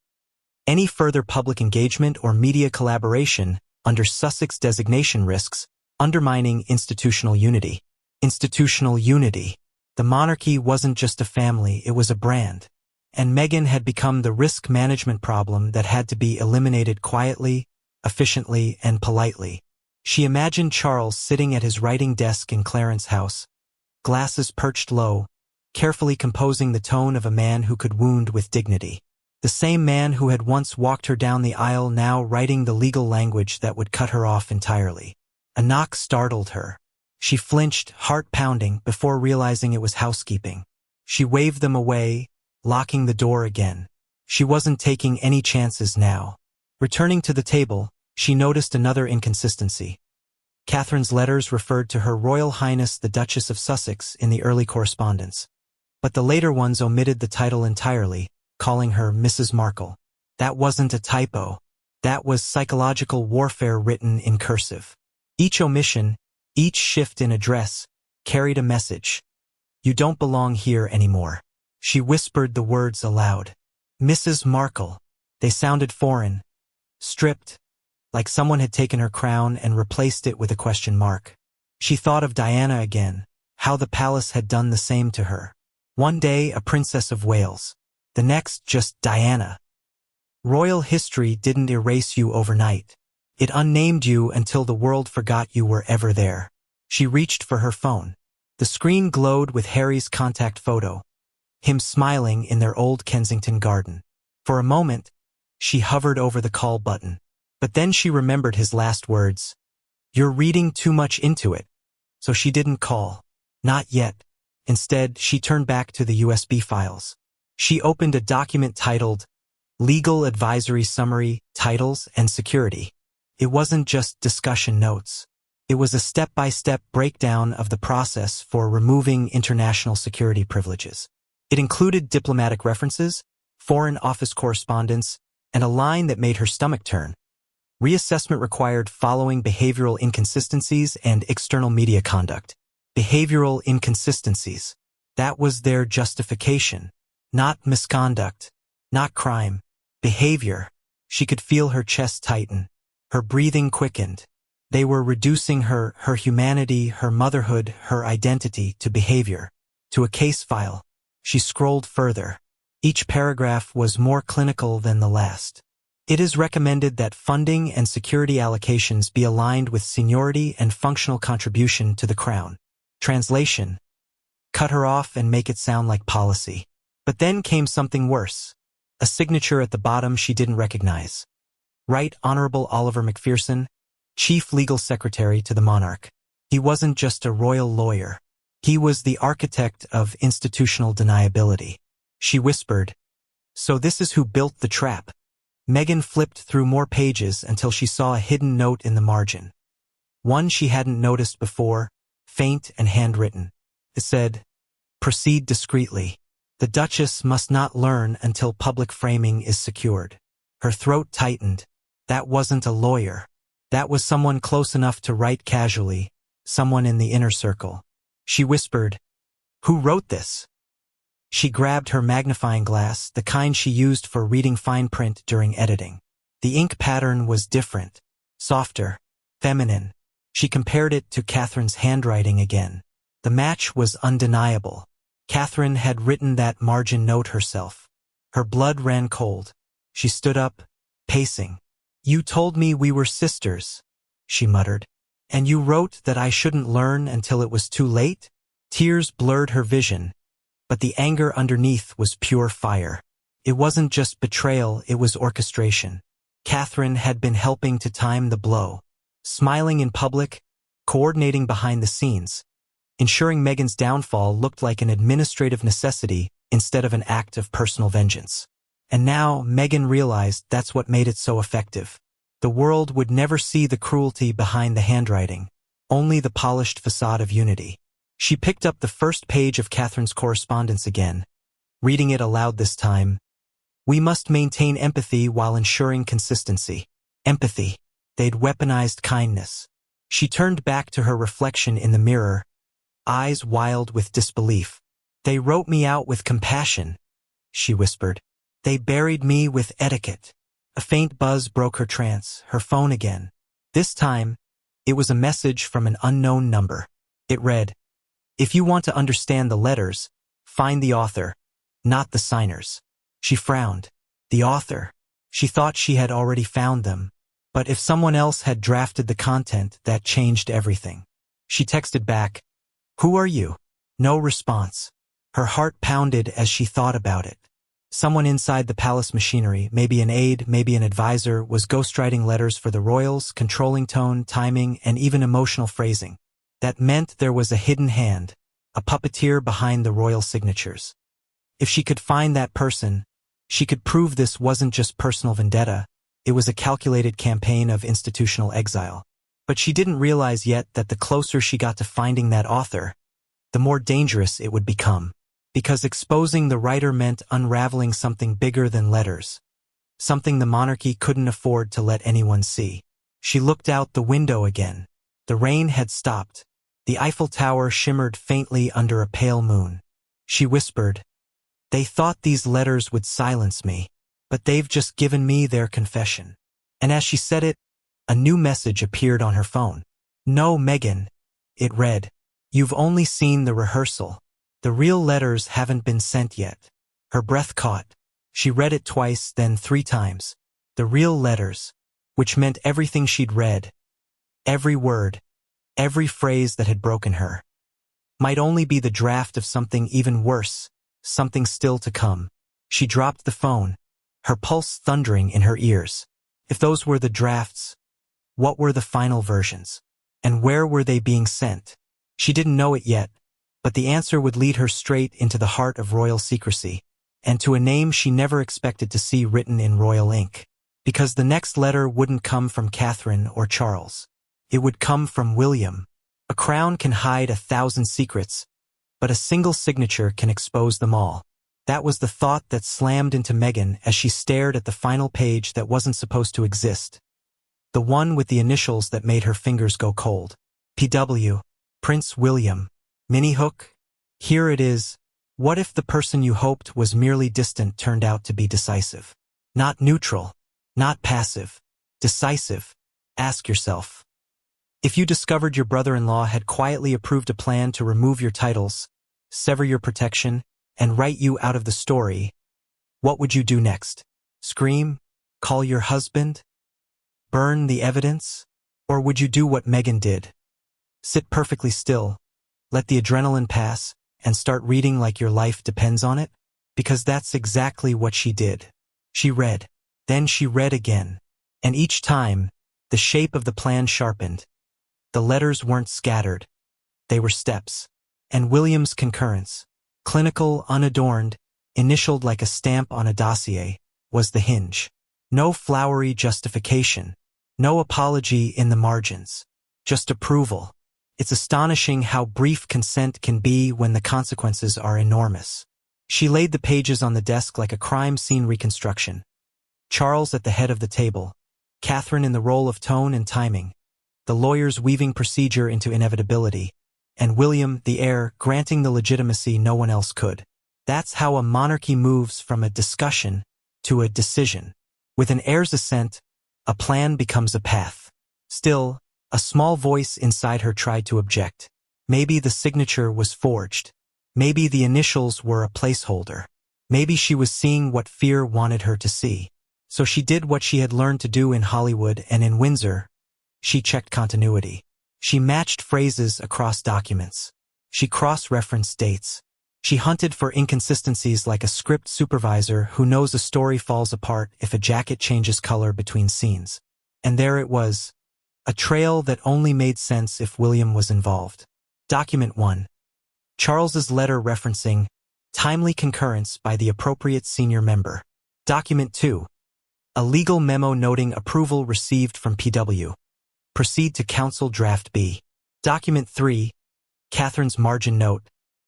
Any further public engagement or media collaboration under Sussex designation risks undermining institutional unity. Institutional unity. The monarchy wasn't just a family, it was a brand. And Meghan had become the risk management problem that had to be eliminated quietly, efficiently, and politely. She imagined Charles sitting at his writing desk in Clarence House, glasses perched low, carefully composing the tone of a man who could wound with dignity. The same man who had once walked her down the aisle, now writing the legal language that would cut her off entirely. A knock startled her. She flinched, heart pounding, before realizing it was housekeeping. She waved them away, locking the door again. She wasn't taking any chances now. Returning to the table, she noticed another inconsistency. Catherine's letters referred to Her Royal Highness the Duchess of Sussex in the early correspondence, but the later ones omitted the title entirely, calling her Mrs. Markle. That wasn't a typo. That was psychological warfare written in cursive. Each omission, each shift in address, carried a message. You don't belong here anymore. She whispered the words aloud. Mrs. Markle. They sounded foreign, stripped, like someone had taken her crown and replaced it with a question mark. She thought of Diana again, how the palace had done the same to her. One day a Princess of Wales, the next just Diana. Royal history didn't erase you overnight. It unnamed you until the world forgot you were ever there. She reached for her phone. The screen glowed with Harry's contact photo, him smiling in their old Kensington garden. For a moment, she hovered over the call button. But then she remembered his last words. You're reading too much into it. So she didn't call. Not yet. Instead, she turned back to the USB files. She opened a document titled legal advisory summary, titles, and security. It wasn't just discussion notes. It was a step-by-step breakdown of the process for removing international security privileges. It included diplomatic references, foreign office correspondence, and a line that made her stomach turn. Reassessment required following behavioral inconsistencies and external media conduct. Behavioral inconsistencies. That was their justification. Not misconduct. Not crime. Behavior. She could feel her chest tighten. Her breathing quickened. They were reducing her humanity, her motherhood, her identity to behavior, to a case file. She scrolled further. Each paragraph was more clinical than the last. It is recommended that funding and security allocations be aligned with seniority and functional contribution to the Crown. Translation. Cut her off and make it sound like policy. But then came something worse. A signature at the bottom she didn't recognize. Right Honorable Oliver Macpherson, Chief Legal Secretary to the Monarch. He wasn't just a royal lawyer. He was the architect of institutional deniability. She whispered, "So this is who built the trap." Meghan flipped through more pages until she saw a hidden note in the margin. One she hadn't noticed before, faint and handwritten. It said, "Proceed discreetly. The Duchess must not learn until public framing is secured." Her throat tightened. That wasn't a lawyer. That was someone close enough to write casually, someone in the inner circle. She whispered, "Who wrote this?" She grabbed her magnifying glass, the kind she used for reading fine print during editing. The ink pattern was different, softer, feminine. She compared it to Catherine's handwriting again. The match was undeniable. Catherine had written that margin note herself. Her blood ran cold. She stood up, pacing. "You told me we were sisters," she muttered. "And you wrote that I shouldn't learn until it was too late?" Tears blurred her vision, but the anger underneath was pure fire. It wasn't just betrayal, it was orchestration. Catherine had been helping to time the blow, smiling in public, coordinating behind the scenes, ensuring Meghan's downfall looked like an administrative necessity instead of an act of personal vengeance. And now Meghan realized that's what made it so effective. The world would never see the cruelty behind the handwriting, only the polished facade of unity. She picked up the first page of Catherine's correspondence again, reading it aloud this time. "We must maintain empathy while ensuring consistency." Empathy. They'd weaponized kindness. She turned back to her reflection in the mirror, eyes wild with disbelief. "They wrote me out with compassion," she whispered. "They buried me with etiquette." A faint buzz broke her trance, her phone again. This time, it was a message from an unknown number. It read, "If you want to understand the letters, find the author, not the signers." She frowned. The author. She thought she had already found them. But if someone else had drafted the content, that changed everything. She texted back, "Who are you?" No response. Her heart pounded as she thought about it. Someone inside the palace machinery, maybe an aide, maybe an advisor, was ghostwriting letters for the royals, controlling tone, timing, and even emotional phrasing. That meant there was a hidden hand, a puppeteer behind the royal signatures. If she could find that person, she could prove this wasn't just personal vendetta, it was a calculated campaign of institutional exile. But she didn't realize yet that the closer she got to finding that author, the more dangerous it would become. Because exposing the writer meant unraveling something bigger than letters, something the monarchy couldn't afford to let anyone see. She looked out the window again. The rain had stopped. The Eiffel Tower shimmered faintly under a pale moon. She whispered, "They thought these letters would silence me, but they've just given me their confession." And as she said it, a new message appeared on her phone. "No, Meghan," it read. "You've only seen the rehearsal. The real letters haven't been sent yet." Her breath caught. She read it twice, then 3 times. The real letters, which meant everything she'd read, every word, every phrase that had broken her, might only be the draft of something even worse, something still to come. She dropped the phone, her pulse thundering in her ears. If those were the drafts, what were the final versions? And where were they being sent? She didn't know it yet, but the answer would lead her straight into the heart of royal secrecy, and to a name she never expected to see written in royal ink. Because the next letter wouldn't come from Catherine or Charles. It would come from William. A crown can hide 1,000 secrets, but a single signature can expose them all. That was the thought that slammed into Meghan as she stared at the final page that wasn't supposed to exist. The one with the initials that made her fingers go cold. P.W. Prince William. Mini hook? Here it is. What if the person you hoped was merely distant turned out to be decisive? Not neutral. Not passive. Decisive. Ask yourself. If you discovered your brother-in-law had quietly approved a plan to remove your titles, sever your protection, and write you out of the story, what would you do next? Scream? Call your husband? Burn the evidence? Or would you do what Meghan did? Sit perfectly still, let the adrenaline pass, and start reading like your life depends on it? Because that's exactly what she did. She read. Then she read again. And each time, the shape of the plan sharpened. The letters weren't scattered. They were steps. And William's concurrence, clinical, unadorned, initialed like a stamp on a dossier, was the hinge. No flowery justification. No apology in the margins. Just approval. It's astonishing how brief consent can be when the consequences are enormous. She laid the pages on the desk like a crime scene reconstruction. Charles at the head of the table, Catherine in the role of tone and timing, the lawyers weaving procedure into inevitability, and William, the heir, granting the legitimacy no one else could. That's how a monarchy moves from a discussion to a decision. With an heir's assent, a plan becomes a path. Still, a small voice inside her tried to object. Maybe the signature was forged. Maybe the initials were a placeholder. Maybe she was seeing what fear wanted her to see. So she did what she had learned to do in Hollywood and in Windsor. She checked continuity. She matched phrases across documents. She cross-referenced dates. She hunted for inconsistencies like a script supervisor who knows a story falls apart if a jacket changes color between scenes. And there it was. A trail that only made sense if William was involved. Document 1. Charles's letter referencing timely concurrence by the appropriate senior member. Document 2. A legal memo noting approval received from P.W. Proceed to Council Draft B. Document 3. Catherine's margin note.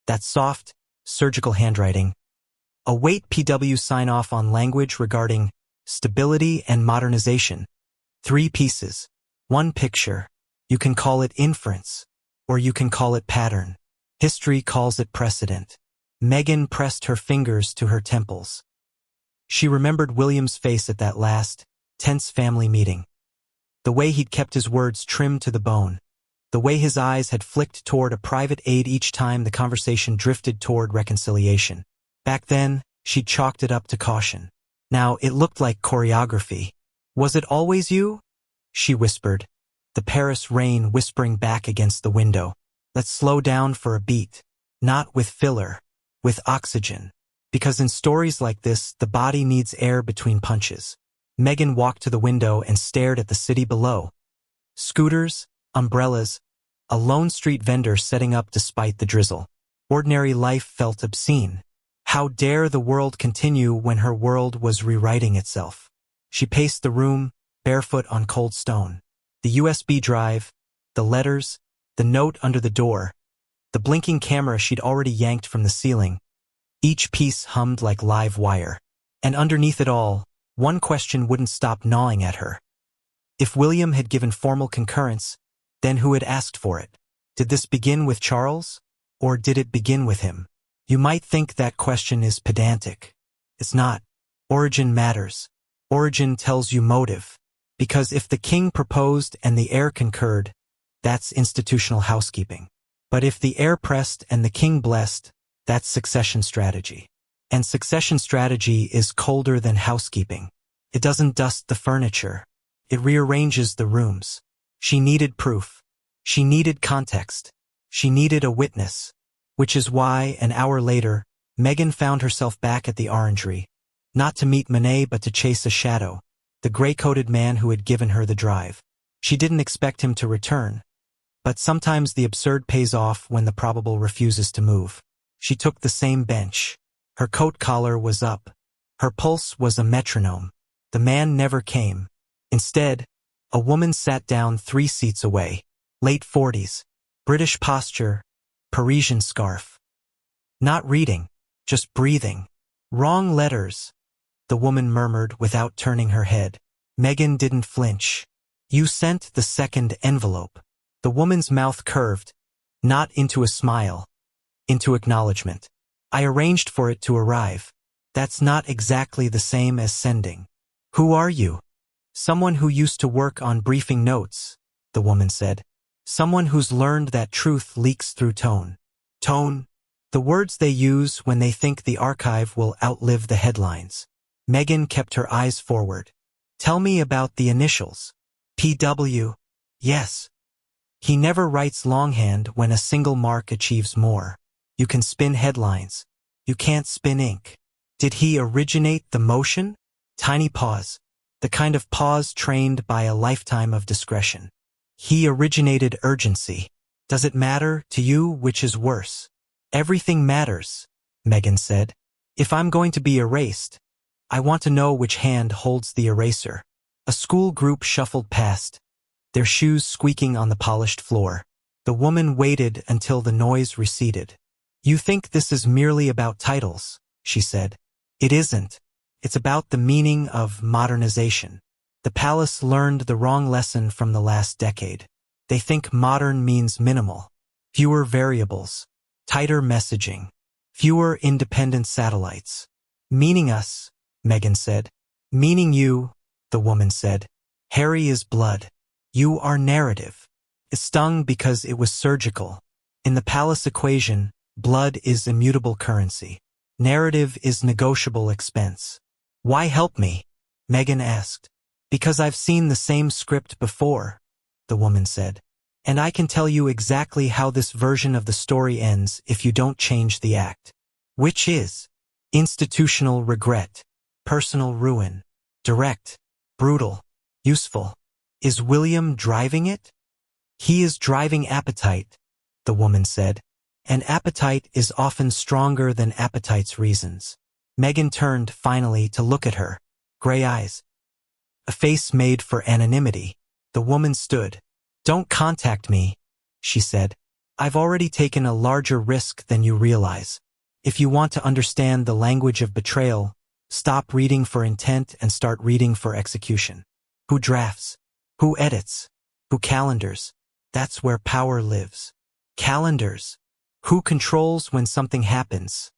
That soft, surgical handwriting. Await P.W. sign-off on language regarding stability and modernization. 3 pieces. 1 picture. You can call it inference, or you can call it pattern. History calls it precedent. Meghan pressed her fingers to her temples. She remembered William's face at that last, tense family meeting. The way he'd kept his words trimmed to the bone. The way his eyes had flicked toward a private aid each time the conversation drifted toward reconciliation. Back then, she'd chalked it up to caution. Now it looked like choreography. Was it always you? She whispered, the Paris rain whispering back against the window. Let's slow down for a beat. Not with filler, with oxygen. Because in stories like this, the body needs air between punches. Meghan walked to the window and stared at the city below. Scooters, umbrellas, a lone street vendor setting up despite the drizzle. Ordinary life felt obscene. How dare the world continue when her world was rewriting itself? She paced the room, barefoot on cold stone. The USB drive, the letters, the note under the door, the blinking camera she'd already yanked from the ceiling. Each piece hummed like live wire. And underneath it all, one question wouldn't stop gnawing at her. If William had given formal concurrence, then who had asked for it? Did this begin with Charles? Or did it begin with him? You might think that question is pedantic. It's not. Origin matters. Origin tells you motive. Because if the king proposed and the heir concurred, that's institutional housekeeping. But if the heir pressed and the king blessed, that's succession strategy. And succession strategy is colder than housekeeping. It doesn't dust the furniture. It rearranges the rooms. She needed proof. She needed context. She needed a witness. Which is why, an hour later, Meghan found herself back at the orangery. Not to meet Monet but to chase a shadow, the gray-coated man who had given her the drive. She didn't expect him to return. But sometimes the absurd pays off when the probable refuses to move. She took the same bench. Her coat collar was up. Her pulse was a metronome. The man never came. Instead, a woman sat down 3 seats away. Late 40s. British posture. Parisian scarf. Not reading, just breathing. Wrong letters, the woman murmured without turning her head. Meghan didn't flinch. You sent the second envelope. The woman's mouth curved, not into a smile, into acknowledgement. I arranged for it to arrive. That's not exactly the same as sending. Who are you? Someone who used to work on briefing notes, the woman said. Someone who's learned that truth leaks through tone. Tone? The words they use when they think the archive will outlive the headlines. Meghan kept her eyes forward. Tell me about the initials. PW. Yes. He never writes longhand when a single mark achieves more. You can spin headlines. You can't spin ink. Did he originate the motion? Tiny pause. The kind of pause trained by a lifetime of discretion. He originated urgency. Does it matter to you which is worse? Everything matters, Meghan said. If I'm going to be erased, I want to know which hand holds the eraser. A school group shuffled past, their shoes squeaking on the polished floor. The woman waited until the noise receded. You think this is merely about titles, she said. It isn't. It's about the meaning of modernization. The palace learned the wrong lesson from the last decade. They think modern means minimal. Fewer variables. Tighter messaging. Fewer independent satellites. Meaning us, Meghan said. Meaning you, the woman said. Harry is blood. You are narrative. It stung because it was surgical. In the palace equation, blood is immutable currency. Narrative is negotiable expense. Why help me? Meghan asked. Because I've seen the same script before, the woman said. And I can tell you exactly how this version of the story ends if you don't change the act. Which is institutional regret, personal ruin, direct, brutal, useful. Is William driving it? He is driving appetite, the woman said. And appetite is often stronger than appetite's reasons. Meghan turned finally to look at her. Gray eyes. A face made for anonymity. The woman stood. Don't contact me, she said. I've already taken a larger risk than you realize. If you want to understand the language of betrayal, stop reading for intent and start reading for execution. Who drafts? Who edits? Who calendars? That's where power lives. Calendars. Who controls when something happens?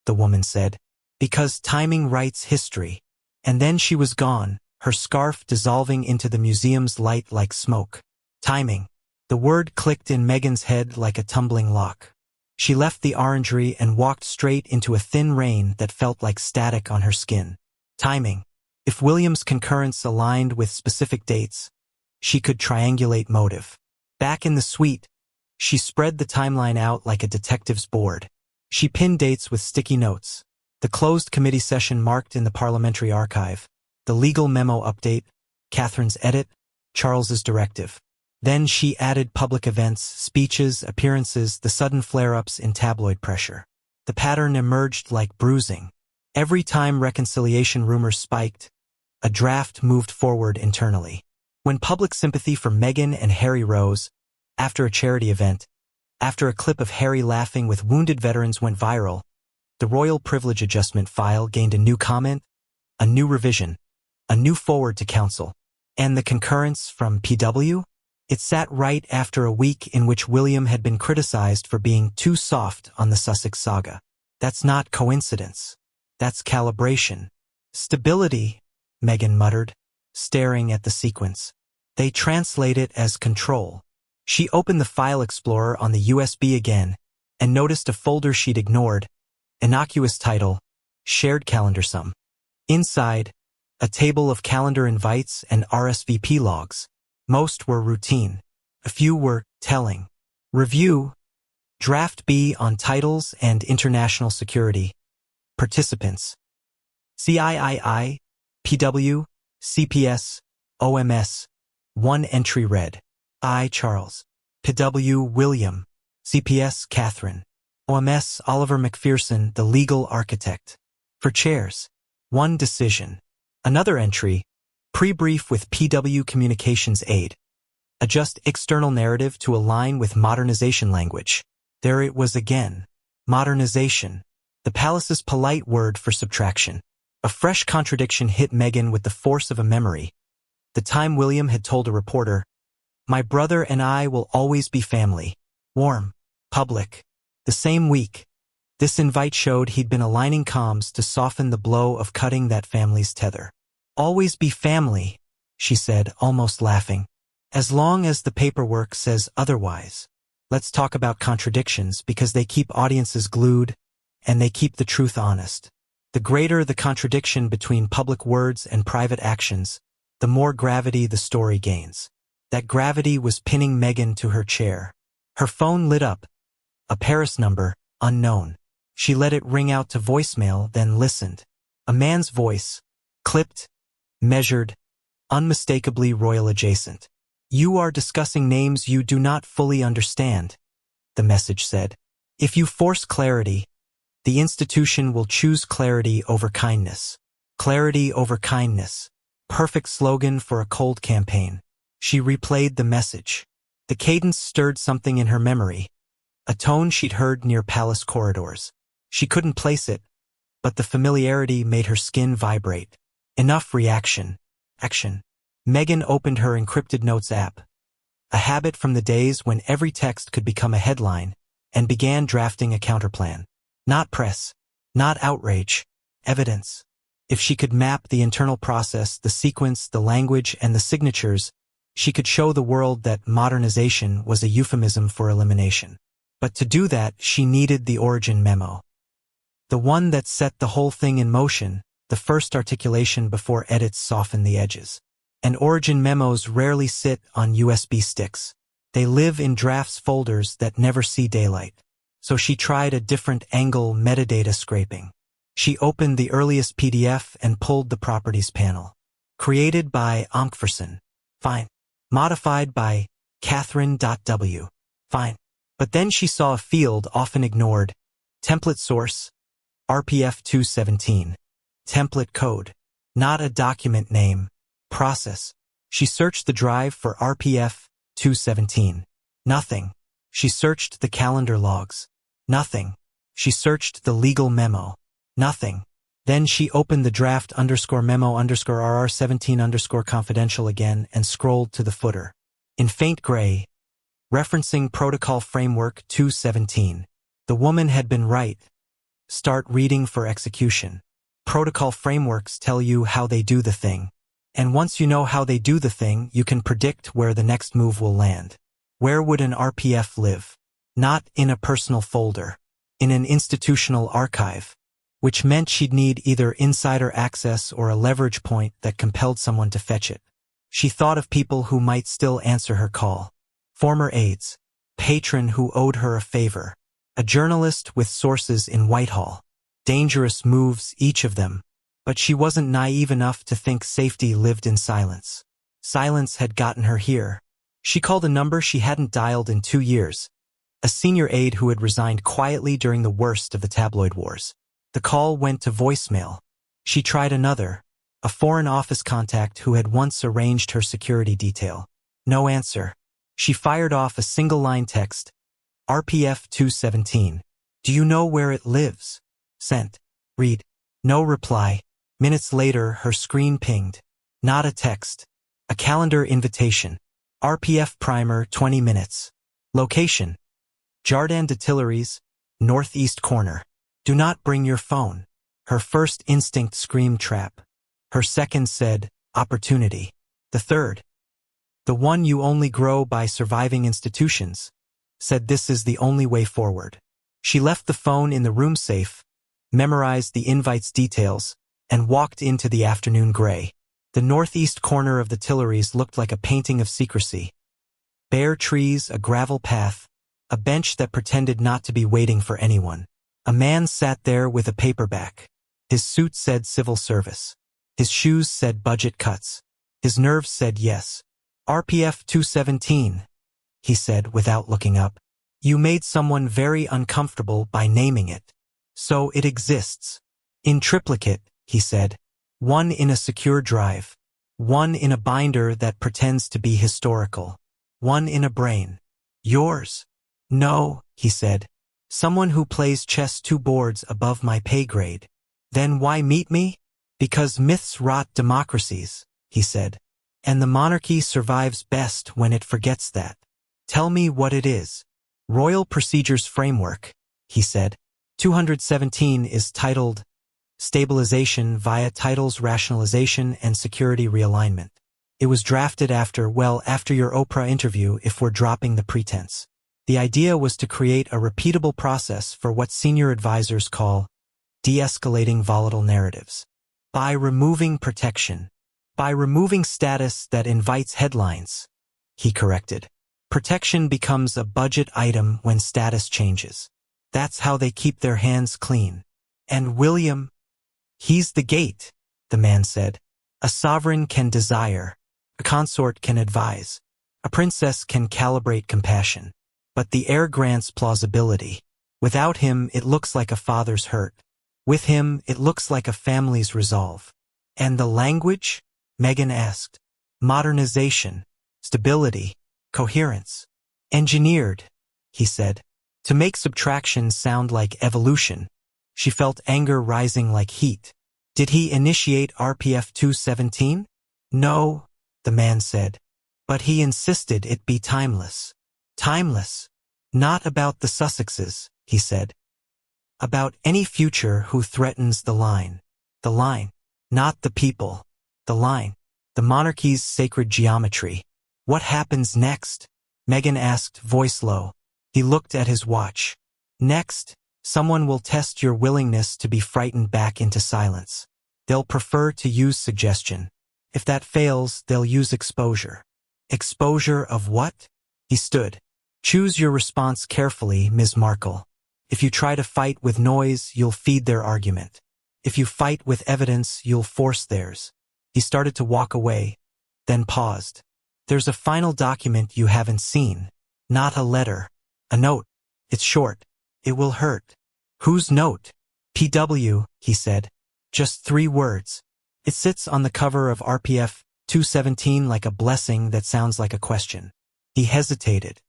The woman said. Because timing writes history. And then she was gone, her scarf dissolving into the museum's light like smoke. Timing. The word clicked in Meghan's head like a tumbling lock. She left the orangery and walked straight into a thin rain that felt like static on her skin. Timing. If William's concurrence aligned with specific dates, she could triangulate motive. Back in the suite, she spread the timeline out like a detective's board. She pinned dates with sticky notes. The closed committee session marked in the parliamentary archive. The legal memo update, Catherine's edit, Charles's directive. Then she added public events, speeches, appearances, the sudden flare-ups in tabloid pressure. The pattern emerged like bruising. Every time reconciliation rumors spiked, a draft moved forward internally. When public sympathy for Meghan and Harry rose, after a charity event, after a clip of Harry laughing with wounded veterans went viral, the royal privilege adjustment file gained a new comment, a new revision, a new forward to council. And the concurrence from PW? It sat right after a week in which William had been criticized for being too soft on the Sussex saga. That's not coincidence. That's calibration. Stability, Meghan muttered, staring at the sequence. They translate it as control. She opened the file explorer on the USB again and noticed a folder she'd ignored, innocuous title, Shared Calendar Sum. Inside, a table of calendar invites and RSVP logs. Most were routine. A few were telling. Review. Draft B on titles and international security. Participants. CIII, PW, CPS, OMS. One entry read. I, Charles. PW, William. CPS, Catherine. OMS Oliver McPherson, the legal architect. For chairs. 1 decision. Another entry. Pre-brief with PW Communications Aid. Adjust external narrative to align with modernization language. There it was again. Modernization. The palace's polite word for subtraction. A fresh contradiction hit Meghan with the force of a memory. The time William had told a reporter, "My brother and I will always be family. Warm. Public." The same week, this invite showed he'd been aligning comms to soften the blow of cutting that family's tether. "Always be family," she said, almost laughing. "As long as the paperwork says otherwise." Let's talk about contradictions because they keep audiences glued and they keep the truth honest. The greater the contradiction between public words and private actions, the more gravity the story gains. That gravity was pinning Meghan to her chair. Her phone lit up. A Paris number, unknown. She let it ring out to voicemail, then listened. A man's voice, clipped, measured, unmistakably royal adjacent. "You are discussing names you do not fully understand," the message said. "If you force clarity, the institution will choose clarity over kindness." Clarity over kindness. Perfect slogan for a cold campaign. She replayed the message. The cadence stirred something in her memory, a tone she'd heard near palace corridors. She couldn't place it, but the familiarity made her skin vibrate. Enough reaction. Action. Meghan opened her encrypted notes app, a habit from the days when every text could become a headline, and began drafting a counterplan. Not press, not outrage, evidence. If she could map the internal process, the sequence, the language, and the signatures, she could show the world that modernization was a euphemism for elimination. But to do that, she needed the origin memo. The one that set the whole thing in motion, the first articulation before edits softened the edges. And origin memos rarely sit on USB sticks. They live in drafts folders that never see daylight. So she tried a different angle, metadata scraping. She opened the earliest PDF and pulled the properties panel. Created by Onkferson. Fine. Modified by Catherine.w. Fine. But then she saw a field often ignored. Template source. RPF 217. Template code. Not a document name. Process. She searched the drive for RPF 217. Nothing. She searched the calendar logs. Nothing. She searched the legal memo. Nothing. Then she opened the draft _memo _RR17 confidential again and scrolled to the footer. In faint gray, referencing Protocol Framework 217. The woman had been right. Start reading for execution. Protocol frameworks tell you how they do the thing. And once you know how they do the thing, you can predict where the next move will land. Where would an RPF live? Not in a personal folder. In an institutional archive. Which meant she'd need either insider access or a leverage point that compelled someone to fetch it. She thought of people who might still answer her call. Former aides. Patron who owed her a favor. A journalist with sources in Whitehall. Dangerous moves, each of them. But she wasn't naive enough to think safety lived in silence. Silence had gotten her here. She called a number she hadn't dialed in 2 years. A senior aide who had resigned quietly during the worst of the tabloid wars. The call went to voicemail. She tried another, a foreign office contact who had once arranged her security detail. No answer. She fired off a single-line text. RPF 217. Do you know where it lives? Sent. Read. No reply. Minutes later, her screen pinged. Not a text. A calendar invitation. RPF primer 20 minutes. Location. Jardin de Tuileries, northeast corner. Do not bring your phone. Her first instinct screamed trap. Her second said, opportunity. The third, the one you only grow by surviving institutions, said this is the only way forward. She left the phone in the room safe, memorized the invite's details, and walked into the afternoon gray. The northeast corner of the Tuileries looked like a painting of secrecy. Bare trees, a gravel path, a bench that pretended not to be waiting for anyone. A man sat there with a paperback. His suit said civil service. His shoes said budget cuts. His nerves said yes. RPF 217, he said without looking up. You made someone very uncomfortable by naming it. So it exists. In triplicate, he said. One in a secure drive. One in a binder that pretends to be historical. One in a brain. Yours? No, he said. Someone who plays chess 2 boards above my pay grade. Then why meet me? Because myths rot democracies, he said. And the monarchy survives best when it forgets that. Tell me what it is. Royal Procedures Framework, he said. 217 is titled Stabilization via Titles Rationalization and Security Realignment. It was drafted after your Oprah interview, if we're dropping the pretense. The idea was to create a repeatable process for what senior advisors call de-escalating volatile narratives. By removing protection. By removing status that invites headlines, he corrected. Protection becomes a budget item when status changes. That's how they keep their hands clean. And William? He's the gate, the man said. A sovereign can desire. A consort can advise. A princess can calibrate compassion. But the heir grants plausibility. Without him, it looks like a father's hurt. With him, it looks like a family's resolve. And the language? Meghan asked. Modernization. Stability. Coherence. Engineered, he said. To make subtraction sound like evolution. She felt anger rising like heat. Did he initiate RPF 217? No, the man said. But he insisted it be timeless. Timeless. Not about the Sussexes, he said. About any future who threatens the line. The line. Not the people. The line. The monarchy's sacred geometry. What happens next? Meghan asked, voice low. He looked at his watch. Next, someone will test your willingness to be frightened back into silence. They'll prefer to use suggestion. If that fails, they'll use exposure. Exposure of what? He stood. Choose your response carefully, Ms. Markle. If you try to fight with noise, you'll feed their argument. If you fight with evidence, you'll force theirs. He started to walk away, then paused. There's a final document you haven't seen. Not a letter. A note. It's short. It will hurt. Whose note? PW, he said. Just 3 words. It sits on the cover of RPF 217 like a blessing that sounds like a question. He hesitated.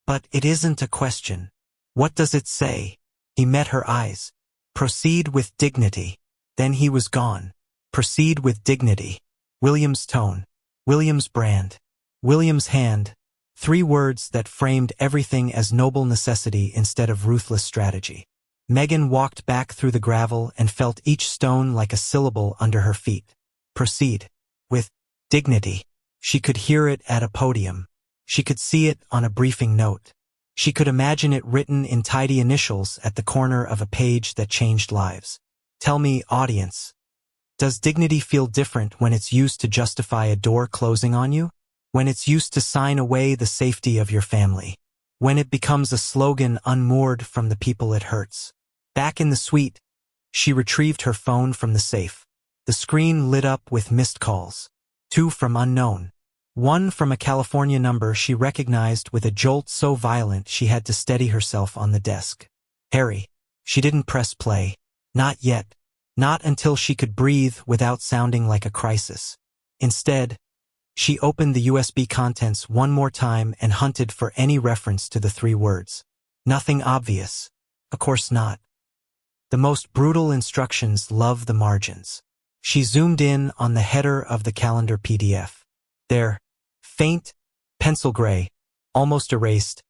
But it isn't a question. What does it say? He met her eyes. Proceed with dignity. Then he was gone. Proceed with dignity. William's tone. William's brand. William's hand. 3 words that framed everything as noble necessity instead of ruthless strategy. Meghan walked back through the gravel and felt each stone like a syllable under her feet. Proceed. With dignity. She could hear it at a podium. She could see it on a briefing note. She could imagine it written in tidy initials at the corner of a page that changed lives. Tell me, audience, does dignity feel different when it's used to justify a door closing on you? When it's used to sign away the safety of your family? When it becomes a slogan unmoored from the people it hurts? Back in the suite, she retrieved her phone from the safe. The screen lit up with missed calls. 2 from unknown. 1 from a California number she recognized with a jolt so violent she had to steady herself on the desk. Harry. She didn't press play. Not yet. Not until she could breathe without sounding like a crisis. Instead, she opened the USB contents one more time and hunted for any reference to the 3 words. Nothing obvious. Of course not. The most brutal instructions love the margins. She zoomed in on the header of the calendar PDF. There, faint, pencil gray, almost erased.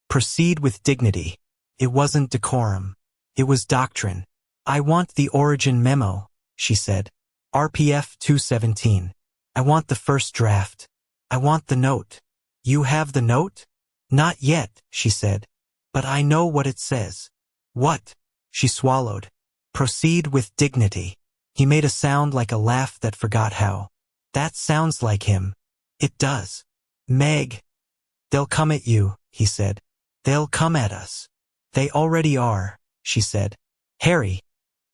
Proceed with dignity. It wasn't decorum. It was doctrine. I want the origin memo, she said. RPF 217. I want the first draft. I want the note. You have the note? Not yet, she said. But I know what it says. What? She swallowed. Proceed with dignity. He made a sound like a laugh that forgot how. That sounds like him. It does. Meg. They'll come at you, he said. They'll come at us. They already are, she said. Harry.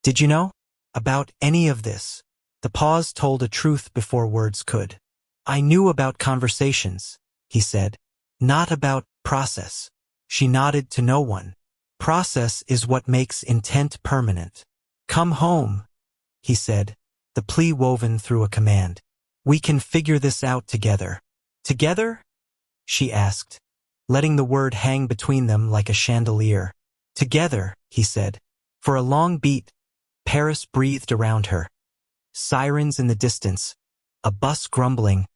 Did you know? About any of this. The pause told a truth before words could. I knew about conversations, he said. Not about process. She nodded to no one. Process is what makes intent permanent. Come home, he said, the plea woven through a command. We can figure this out together. Together? She asked, letting the word hang between them like a chandelier. Together, he said. For a long beat, Paris breathed around her. Sirens in the distance, a bus grumbling,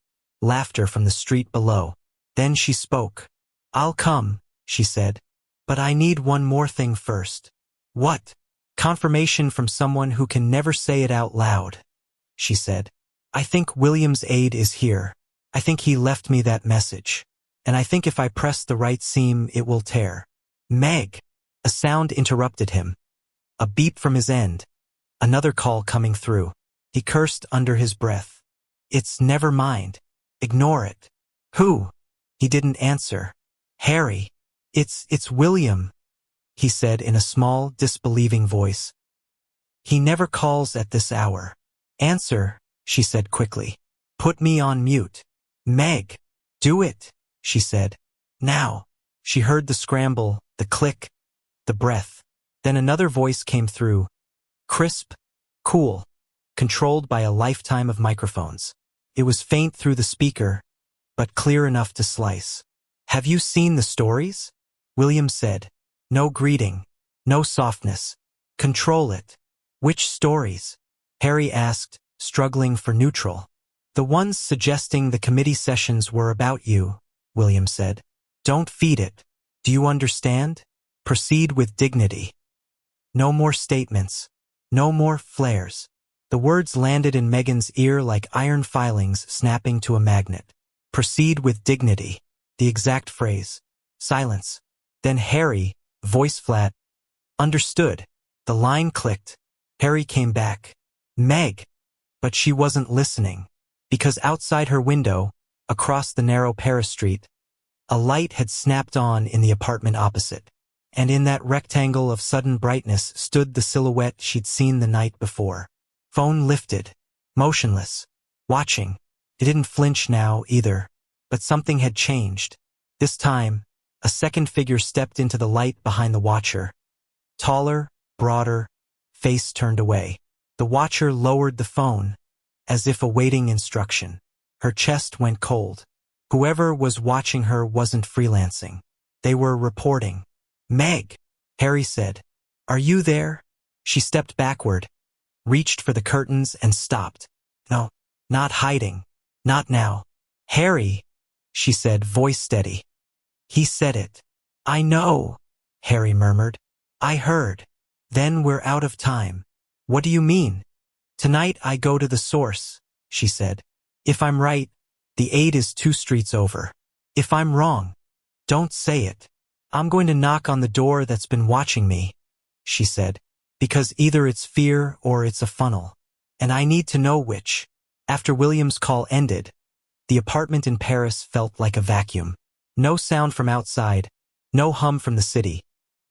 laughter from the street below. Then she spoke. I'll come, she said. But I need one more thing first. What? Confirmation from someone who can never say it out loud, she said. I think William's aide is here. I think he left me that message. And I think if I press the right seam, it will tear. Meg! A sound interrupted him. A beep from his end. Another call coming through. He cursed under his breath. It's never mind. Ignore it. Who? He didn't answer. Harry. It's William, he said in a small, disbelieving voice. He never calls at this hour. Answer, she said quickly. Put me on mute. Meg. Do it, she said. Now. She heard the scramble, the click, the breath. Then another voice came through. Crisp, cool, controlled by a lifetime of microphones. It was faint through the speaker, but clear enough to slice. Have you seen the stories? William said. No greeting, no softness. Control it. Which stories? Harry asked, struggling for neutral. The ones suggesting the committee sessions were about you, William said. Don't feed it. Do you understand? Proceed with dignity. No more statements. No more flares. The words landed in Meghan's ear like iron filings snapping to a magnet. Proceed with dignity. The exact phrase. Silence. Then Harry, voice flat, understood. The line clicked. Harry came back. Meg. But she wasn't listening. Because outside her window, across the narrow Paris street, a light had snapped on in the apartment opposite. And in that rectangle of sudden brightness stood the silhouette she'd seen the night before. Phone lifted. Motionless. Watching. It didn't flinch now, either. But something had changed. This time, a second figure stepped into the light behind the watcher. Taller, broader, face turned away. The watcher lowered the phone, as if awaiting instruction. Her chest went cold. Whoever was watching her wasn't freelancing. They were reporting. Meg, Harry said. Are you there? She stepped backward, reached for the curtains and stopped. No, not hiding. Not now. Harry, she said, voice steady. He said it. I know, Harry murmured. I heard. Then we're out of time. What do you mean? Tonight I go to the source, she said. If I'm right, the aide is 2 streets over. If I'm wrong, don't say it. I'm going to knock on the door that's been watching me, she said, because either it's fear or it's a funnel. And I need to know which. After William's call ended, the apartment in Paris felt like a vacuum. No sound from outside, no hum from the city.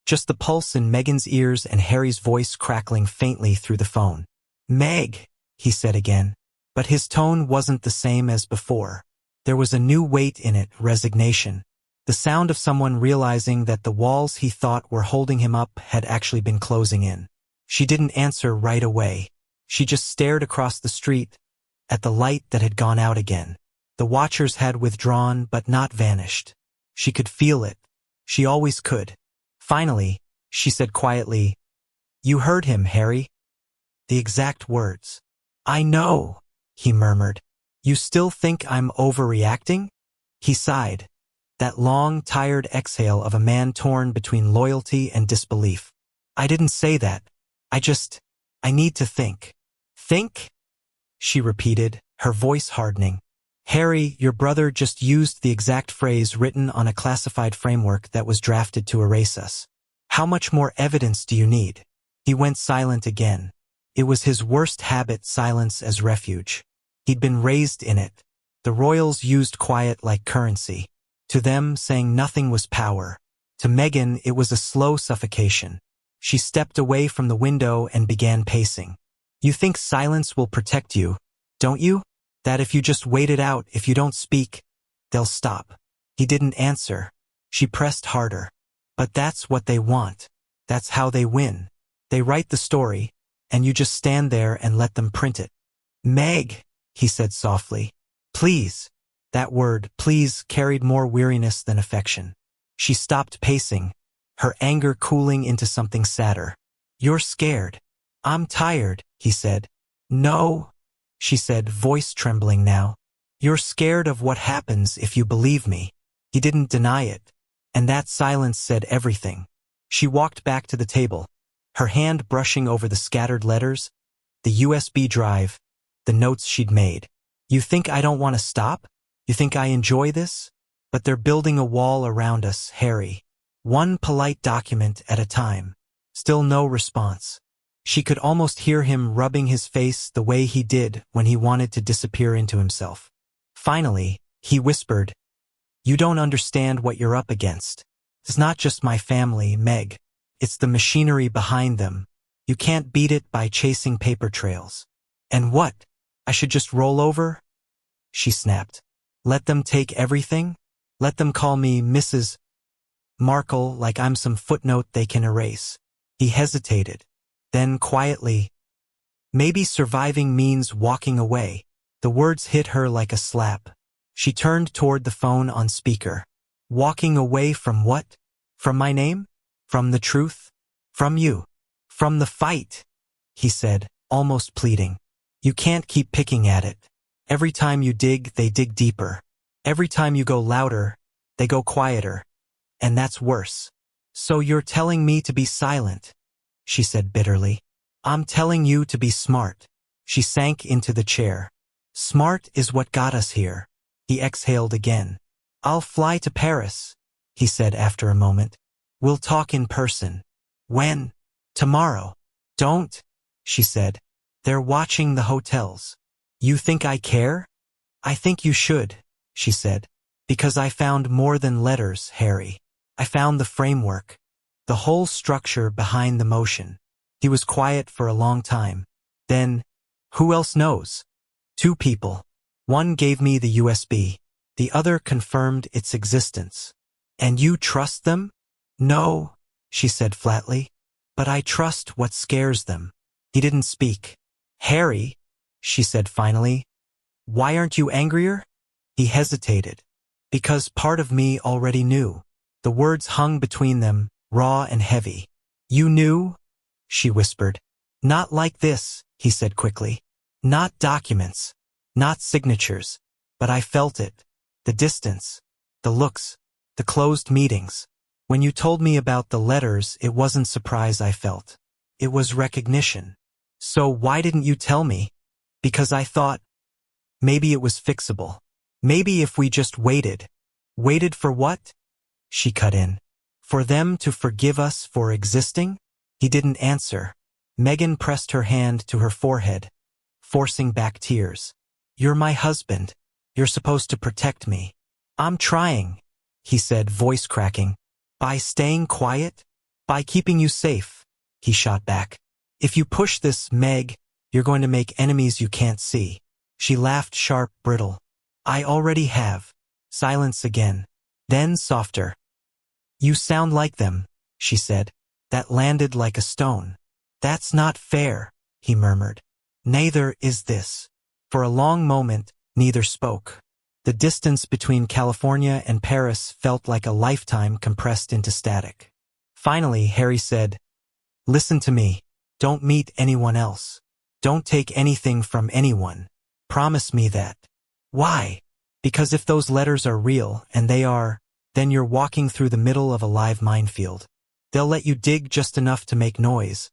Just the pulse in Meghan's ears and Harry's voice crackling faintly through the phone. Meg, he said again. But his tone wasn't the same as before. There was a new weight in it, resignation. The sound of someone realizing that the walls he thought were holding him up had actually been closing in. She didn't answer right away. She just stared across the street, at the light that had gone out again. The watchers had withdrawn but not vanished. She could feel it. She always could. Finally, she said quietly, You heard him, Harry. The exact words. I know, he murmured. You still think I'm overreacting? He sighed. That long, tired exhale of a man torn between loyalty and disbelief. I didn't say that. I need to think. Think? She repeated, her voice hardening. Harry, your brother just used the exact phrase written on a classified framework that was drafted to erase us. How much more evidence do you need? He went silent again. It was his worst habit, silence as refuge. He'd been raised in it. The royals used quiet like currency. To them, saying nothing was power. To Meghan, it was a slow suffocation. She stepped away from the window and began pacing. You think silence will protect you, don't you? That if you just wait it out, if you don't speak, they'll stop. He didn't answer. She pressed harder. But that's what they want. That's how they win. They write the story, and you just stand there and let them print it. Meg, he said softly. Please. That word, please, carried more weariness than affection. She stopped pacing, her anger cooling into something sadder. You're scared. I'm tired, he said. No, she said, voice trembling now. You're scared of what happens if you believe me. He didn't deny it, and that silence said everything. She walked back to the table, her hand brushing over the scattered letters, the USB drive, the notes she'd made. You think I don't want to stop? You think I enjoy this? But they're building a wall around us, Harry. One polite document at a time. Still no response. She could almost hear him rubbing his face the way he did when he wanted to disappear into himself. Finally, he whispered, You don't understand what you're up against. It's not just my family, Meg. It's the machinery behind them. You can't beat it by chasing paper trails. And what? I should just roll over? She snapped. Let them take everything? Let them call me Mrs. Markle like I'm some footnote they can erase. He hesitated. Then quietly, maybe surviving means walking away. The words hit her like a slap. She turned toward the phone on speaker. Walking away from what? From my name? From the truth? From you? From the fight? He said, almost pleading. You can't keep picking at it. Every time you dig, they dig deeper. Every time you go louder, they go quieter. And that's worse. So you're telling me to be silent, she said bitterly. I'm telling you to be smart. She sank into the chair. Smart is what got us here. He exhaled again. I'll fly to Paris, he said after a moment. We'll talk in person. When? Tomorrow. Don't, she said. They're watching the hotels. You think I care? I think you should, she said. Because I found more than letters, Harry. I found the framework. The whole structure behind the motion. He was quiet for a long time. Then, who else knows? 2 people. One gave me the USB. The other confirmed its existence. And you trust them? No, she said flatly. But I trust what scares them. He didn't speak. Harry, she said finally, why aren't you angrier? He hesitated. Because part of me already knew. The words hung between them, raw and heavy. You knew? She whispered. Not like this, he said quickly. Not documents. Not signatures. But I felt it. The distance. The looks. The closed meetings. When you told me about the letters, it wasn't surprise I felt. It was recognition. So why didn't you tell me? Because I thought, maybe it was fixable. Maybe if we just waited. Waited for what? She cut in. For them to forgive us for existing? He didn't answer. Meghan pressed her hand to her forehead, forcing back tears. You're my husband. You're supposed to protect me. I'm trying, he said, voice cracking. By staying quiet? By keeping you safe, he shot back. If you push this, Meg, you're going to make enemies you can't see. She laughed sharp, brittle. I already have. Silence again. Then softer. You sound like them, she said. That landed like a stone. That's not fair, he murmured. Neither is this. For a long moment, neither spoke. The distance between California and Paris felt like a lifetime compressed into static. Finally, Harry said, Listen to me. Don't meet anyone else. Don't take anything from anyone. Promise me that. Why? Because if those letters are real, and they are, then you're walking through the middle of a live minefield. They'll let you dig just enough to make noise.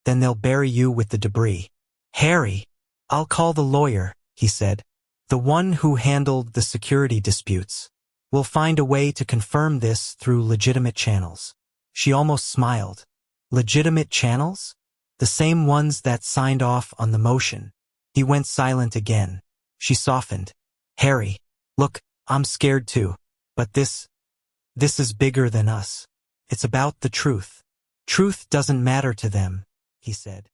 Then they'll bury you with the debris. Harry, I'll call the lawyer, he said. The one who handled the security disputes. We'll find a way to confirm this through legitimate channels. She almost smiled. Legitimate channels? The same ones that signed off on the motion. He went silent again. She softened. Harry, look, I'm scared too. But this is bigger than us. It's about the truth. Truth doesn't matter to them, he said.